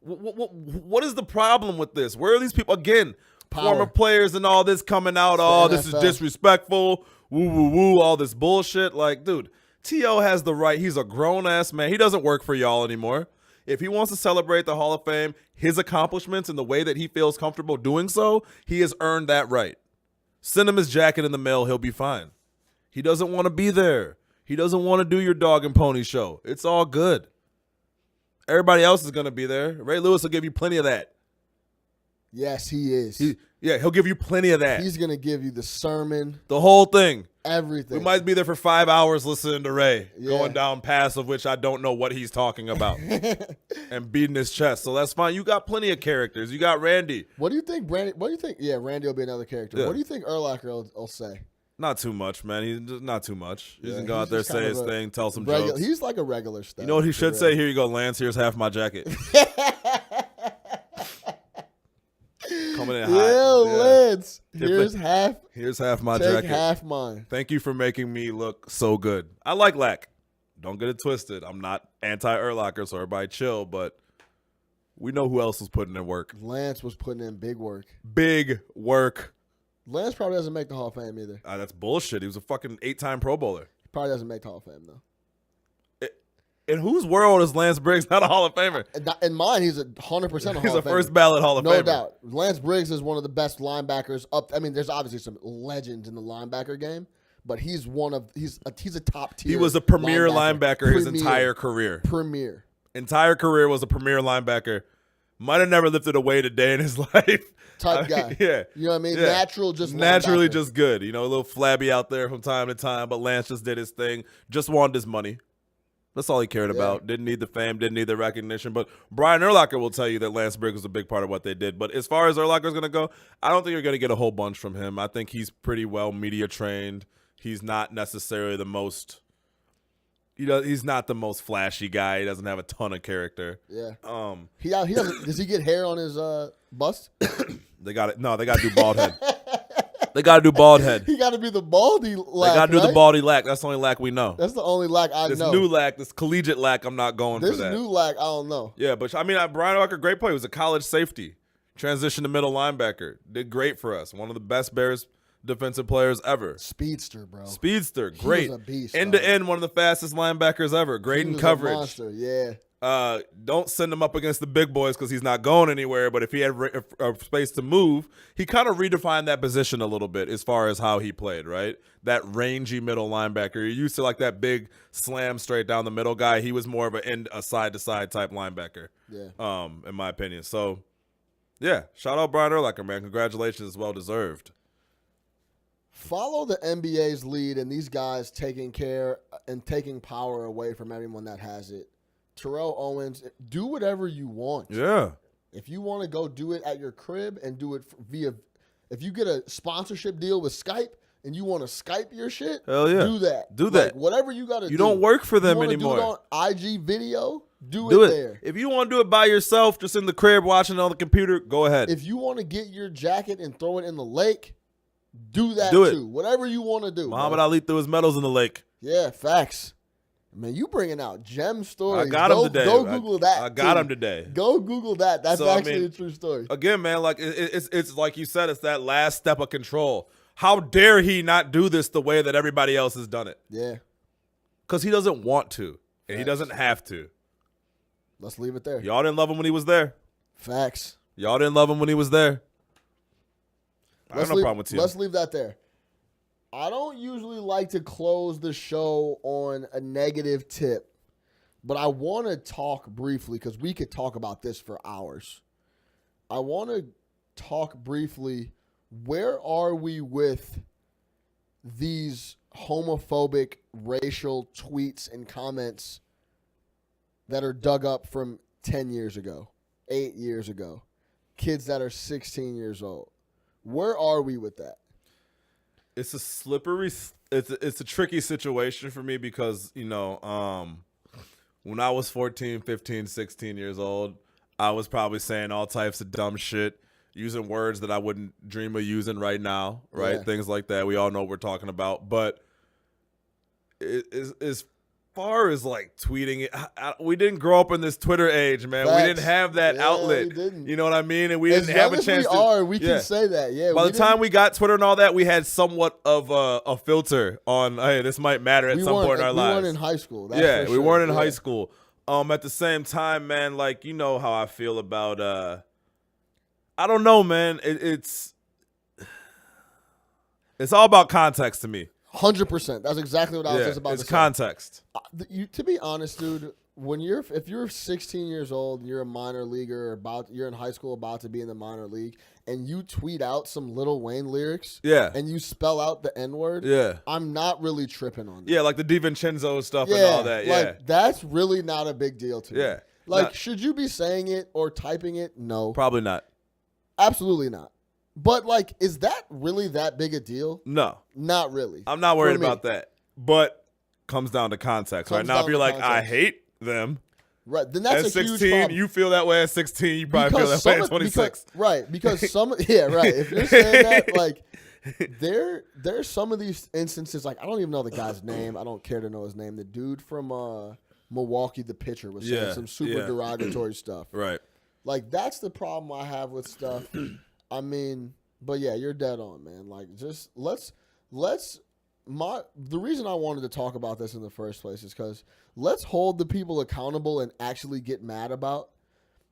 [SPEAKER 2] What is the problem with this? Where are these people again? Former players and all this coming out. Oh, this is disrespectful. Woo, woo, woo. All this bullshit. Like, dude, T.O. has the right. He's a grown-ass man. He doesn't work for y'all anymore. If he wants to celebrate the Hall of Fame, his accomplishments and the way that he feels comfortable doing so, he has earned that right. Send him his jacket in the mail. He'll be fine. He doesn't want to be there. He doesn't want to do your dog and pony show. It's all good. Everybody else is going to be there. Ray Lewis will give you plenty of that.
[SPEAKER 1] Yes, he is.
[SPEAKER 2] He'll give you plenty of that.
[SPEAKER 1] He's going to give you the sermon.
[SPEAKER 2] The whole thing.
[SPEAKER 1] Everything.
[SPEAKER 2] We might be there for 5 hours listening to Ray, going down paths of which I don't know what he's talking about, and beating his chest. So that's fine. You got plenty of characters. You got Randy.
[SPEAKER 1] What do you think, Randy? What do you think? Yeah, Randy will be another character. Yeah. What do you think Urlacher will say?
[SPEAKER 2] Not too much, man. He's just not too much. He's gonna go out there, say his thing, tell some jokes.
[SPEAKER 1] He's like a regular stud.
[SPEAKER 2] You know what he should say? Here you go, Lance. Here's half my jacket. Coming in hot.
[SPEAKER 1] Yeah, Lance. Here's half
[SPEAKER 2] my jacket.
[SPEAKER 1] Take half mine.
[SPEAKER 2] Thank you for making me look so good. I like Lack. Don't get it twisted. I'm not anti-Urlacher, so everybody chill, but we know who else was putting in work.
[SPEAKER 1] Lance was putting in big work.
[SPEAKER 2] Big work.
[SPEAKER 1] Lance probably doesn't make the Hall of Fame either.
[SPEAKER 2] That's bullshit. He was a fucking 8-time Pro Bowler.
[SPEAKER 1] He probably doesn't make the Hall of Fame, though.
[SPEAKER 2] In whose world is Lance Briggs not a Hall of Famer?
[SPEAKER 1] In mine, he's 100% a Hall of Famer.
[SPEAKER 2] He's a first ballot Hall of Famer.
[SPEAKER 1] No doubt. Lance Briggs is one of the best linebackers up. I mean, there's obviously some legends in the linebacker game, but he's a top tier.
[SPEAKER 2] He was a premier linebacker his entire career. Entire career was a premier linebacker. Might have never lifted a weight a day in his life.
[SPEAKER 1] Type guy.
[SPEAKER 2] Yeah.
[SPEAKER 1] You know what I mean?
[SPEAKER 2] Yeah.
[SPEAKER 1] Naturally
[SPEAKER 2] just good. You know, a little flabby out there from time to time, but Lance just did his thing. Just wanted his money. That's all he cared about. Didn't need the fame, didn't need the recognition. But Brian Urlacher will tell you that Lance Briggs was a big part of what they did. But as far as Urlacher's going to go, I don't think you're going to get a whole bunch from him. I think he's pretty well media trained. He's not necessarily the most he's not the most flashy guy. He doesn't have a ton of character.
[SPEAKER 1] Yeah. He doesn't. Does he get hair on his bust?
[SPEAKER 2] They got it. No, they got to do bald head. They got to do bald head.
[SPEAKER 1] He got to be the baldy Lack.
[SPEAKER 2] They got to do the baldy Lack. That's the only Lack we know.
[SPEAKER 1] That's the only Lack I know.
[SPEAKER 2] This new Lack, this collegiate Lack, I'm not going for that.
[SPEAKER 1] This new Lack, I don't know.
[SPEAKER 2] Yeah, but I mean, Brian Urlacher, great player. He was a college safety. Transitioned to middle linebacker. Did great for us. One of the best Bears defensive players ever.
[SPEAKER 1] Speedster, bro.
[SPEAKER 2] Speedster, great.
[SPEAKER 1] He was a beast.
[SPEAKER 2] End to end, one of the fastest linebackers ever. Great in coverage.
[SPEAKER 1] A monster, yeah.
[SPEAKER 2] Don't send him up against the big boys because he's not going anywhere. But if he had space to move, he kind of redefined that position a little bit as far as how he played, right? That rangy middle linebacker. You're used to like that big slam straight down the middle guy. He was more of a side-to-side type linebacker, in my opinion. So, yeah, shout out Brian Urlacher, man. Congratulations. It's well-deserved.
[SPEAKER 1] Follow the NBA's lead and these guys taking care and taking power away from everyone that has it. Terrell Owens, do whatever you want.
[SPEAKER 2] Yeah.
[SPEAKER 1] If you want to go do it at your crib and do it via If you get a sponsorship deal with Skype and you want to Skype your shit,
[SPEAKER 2] Hell yeah.
[SPEAKER 1] do that.
[SPEAKER 2] Do that.
[SPEAKER 1] Like, whatever you got to do.
[SPEAKER 2] You don't work for them
[SPEAKER 1] you
[SPEAKER 2] anymore.
[SPEAKER 1] Do it on IG video, do
[SPEAKER 2] Do
[SPEAKER 1] it
[SPEAKER 2] it
[SPEAKER 1] there.
[SPEAKER 2] If you want to do it by yourself, just in the crib watching it on the computer, go ahead.
[SPEAKER 1] If you want to get your jacket and throw it in the lake, do that
[SPEAKER 2] Do it.
[SPEAKER 1] too. Whatever you want to do.
[SPEAKER 2] Muhammad Ali threw his medals in the lake.
[SPEAKER 1] Yeah, facts. Man, you bringing out gem stories.
[SPEAKER 2] I got him today.
[SPEAKER 1] Go Google that.
[SPEAKER 2] I got
[SPEAKER 1] too.
[SPEAKER 2] him today.
[SPEAKER 1] Go Google that. That's
[SPEAKER 2] So,
[SPEAKER 1] actually a true story.
[SPEAKER 2] Again, man, like it's like you said, it's that last step of control. How dare he not do this the way that everybody else has done it?
[SPEAKER 1] Yeah.
[SPEAKER 2] Because he doesn't want to, and he
[SPEAKER 1] Facts.
[SPEAKER 2] doesn't have to.
[SPEAKER 1] Let's leave it there.
[SPEAKER 2] Y'all didn't love him when he was there.
[SPEAKER 1] Facts.
[SPEAKER 2] Y'all didn't love him when he was there. I have no problem with you.
[SPEAKER 1] Let's leave that there. I don't usually like to close the show on a negative tip, but I want to talk briefly because we could talk about this for hours. I want to talk briefly, where are we with these homophobic racial tweets and comments that are dug up from 10 years ago, 8 years ago, kids that are 16 years old? Where are we with that?
[SPEAKER 2] It's a slippery, it's a tricky situation for me because, when I was 14, 15, 16 years old, I was probably saying all types of dumb shit, using words that I wouldn't dream of using right now, right?
[SPEAKER 1] Yeah.
[SPEAKER 2] Things like that. We all know what we're talking about. But as far as like tweeting it, we didn't grow up in this Twitter age, man.
[SPEAKER 1] Facts.
[SPEAKER 2] We didn't have that outlet.
[SPEAKER 1] We didn't.
[SPEAKER 2] You know what I mean? And we
[SPEAKER 1] As
[SPEAKER 2] didn't have
[SPEAKER 1] young
[SPEAKER 2] a chance
[SPEAKER 1] as we
[SPEAKER 2] to.
[SPEAKER 1] can say that. Yeah.
[SPEAKER 2] By the time we got Twitter and all that, we had somewhat of a filter on, hey, this might matter at some point in our lives.
[SPEAKER 1] We weren't in high school. That's
[SPEAKER 2] Yeah,
[SPEAKER 1] for
[SPEAKER 2] we
[SPEAKER 1] sure.
[SPEAKER 2] weren't in
[SPEAKER 1] Yeah.
[SPEAKER 2] high school. At the same time, man, like, you know how I feel about, I don't know, man. It's all about context to me.
[SPEAKER 1] 100%. That's exactly what I was just about to say.
[SPEAKER 2] It's context.
[SPEAKER 1] To be honest, dude, if you're 16 years old and you're a minor leaguer or you're in high school about to be in the minor league and you tweet out some Lil Wayne lyrics,
[SPEAKER 2] Yeah.
[SPEAKER 1] and you spell out the N-word,
[SPEAKER 2] Yeah.
[SPEAKER 1] I'm not really tripping on that.
[SPEAKER 2] Yeah, like the DiVincenzo stuff and all that. Yeah.
[SPEAKER 1] Like that's really not a big deal to me.
[SPEAKER 2] Yeah.
[SPEAKER 1] Like,
[SPEAKER 2] Not-
[SPEAKER 1] should you be saying it or typing it? No.
[SPEAKER 2] Probably not.
[SPEAKER 1] Absolutely not. But like, is that really that big a deal?
[SPEAKER 2] No.
[SPEAKER 1] Not really.
[SPEAKER 2] I'm not worried
[SPEAKER 1] For me.
[SPEAKER 2] about that. But comes down to context, right?
[SPEAKER 1] Comes
[SPEAKER 2] Now, if
[SPEAKER 1] down
[SPEAKER 2] you're
[SPEAKER 1] to
[SPEAKER 2] like, I
[SPEAKER 1] context.
[SPEAKER 2] hate them.
[SPEAKER 1] Right. Then that's
[SPEAKER 2] At
[SPEAKER 1] a
[SPEAKER 2] 16,
[SPEAKER 1] huge problem.
[SPEAKER 2] you feel that way at 16, you probably feel that way at 26.
[SPEAKER 1] Because some yeah, right. If you're saying that, like there's some of these instances, like I don't even know the guy's name. I don't care to know his name. The dude from Milwaukee, the pitcher, was saying
[SPEAKER 2] Yeah,
[SPEAKER 1] some super
[SPEAKER 2] yeah.
[SPEAKER 1] derogatory stuff.
[SPEAKER 2] Right.
[SPEAKER 1] Like that's the problem I have with stuff. I mean, but yeah, you're dead on, man. Like just the reason I wanted to talk about this in the first place is because let's hold the people accountable and actually get mad about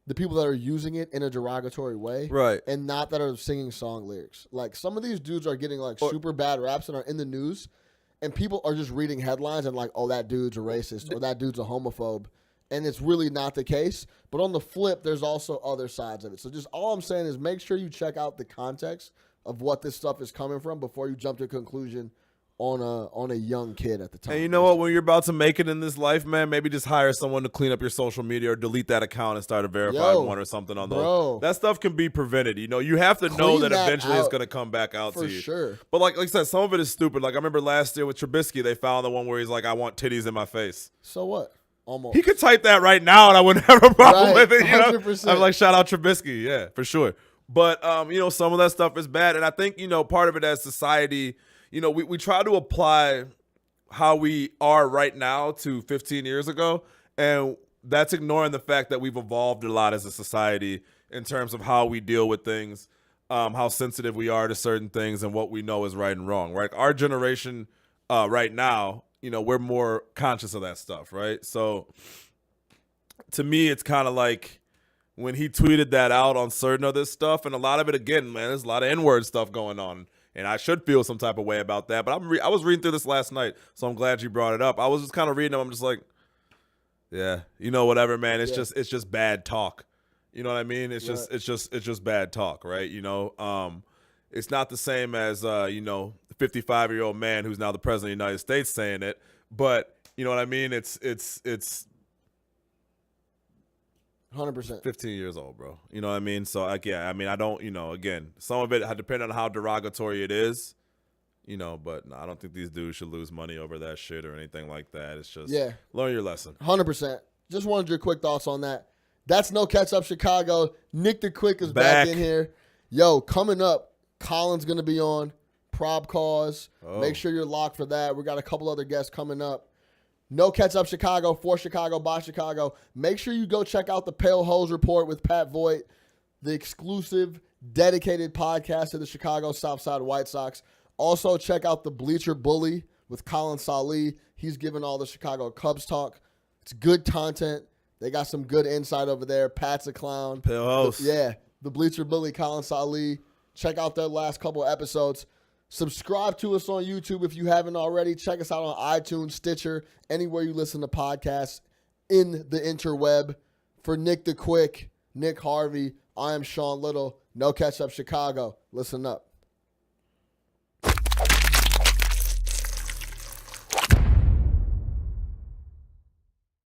[SPEAKER 1] the people that are using it in a derogatory way.
[SPEAKER 2] Right.
[SPEAKER 1] And not that are singing song lyrics. Like some of these dudes are getting like super bad raps and are in the news and people are just reading headlines and like, oh, that dude's a racist or that dude's a homophobe. And it's really not the case. But on the flip, there's also other sides of it. So just all I'm saying is make sure you check out the context of what this stuff is coming from before you jump to a conclusion on a young kid at the time.
[SPEAKER 2] And you know what? When you're about to make it in this life, man, maybe just hire someone to clean up your social media or delete that account and start a verified one or something on
[SPEAKER 1] bro.
[SPEAKER 2] those. That stuff can be prevented. You know, you have to know
[SPEAKER 1] Clean
[SPEAKER 2] that
[SPEAKER 1] that
[SPEAKER 2] eventually it's
[SPEAKER 1] out.
[SPEAKER 2] going to come back out
[SPEAKER 1] For
[SPEAKER 2] to you.
[SPEAKER 1] sure.
[SPEAKER 2] But like I said, some of it is stupid. Like I remember last year with Trubisky, they found the one where he's like, I want titties in my face.
[SPEAKER 1] So what? Almost.
[SPEAKER 2] He could type that right now and I wouldn't have a problem
[SPEAKER 1] Right,
[SPEAKER 2] with it. You know?
[SPEAKER 1] 100%.
[SPEAKER 2] I'm like, shout out Trubisky. Yeah, for sure. But, some of that stuff is bad. And I think, part of it as society, we try to apply how we are right now to 15 years ago. And that's ignoring the fact that we've evolved a lot as a society in terms of how we deal with things, how sensitive we are to certain things and what we know is right and wrong, right? Our generation right now, we're more conscious of that stuff, right? So to me, it's kind of like when he tweeted that out on certain of this stuff, and a lot of it, again, man, there's a lot of N-word stuff going on, and I should feel some type of way about that. But I was reading through this last night, so I'm glad you brought it up. I was just kind of reading them. I'm just like, yeah, whatever, man. It's just bad talk. You know what I mean? It's just bad talk, right? It's not the same as 55-year-old man who's now the president of the United States saying it, but you know what I mean? It's
[SPEAKER 1] 100%.
[SPEAKER 2] 15 years old, bro. You know what I mean? So, like, yeah, I mean, I don't, again, some of it depends on how derogatory it is, but no, I don't think these dudes should lose money over that shit or anything like that. It's just learn your lesson.
[SPEAKER 1] 100%. Just wanted your quick thoughts on that. That's No Catch Up Chicago. Nick the Quick is back in here. Yo, coming up, Colin's going to be on. Prob Cause. Make sure you're locked for that. We got a couple other guests coming up. No Catch Up Chicago, for Chicago, by Chicago. Make sure you go check out the Pale Hose Report with Pat Voigt, the exclusive, dedicated podcast to the Chicago Southside White Sox. Also, check out the Bleacher Bully with Colin Saleh. He's giving all the Chicago Cubs talk. It's good content. They got some good insight over there. Pat's a clown.
[SPEAKER 2] Pale Hose.
[SPEAKER 1] The Bleacher Bully, Colin Saleh. Check out their last couple episodes. Subscribe to us on YouTube if you haven't already. Check us out on iTunes, Stitcher, anywhere you listen to podcasts in the interweb. For Nick the Quick, Nick Harvey, I am Sean Little. No Catch Up Chicago. Listen up.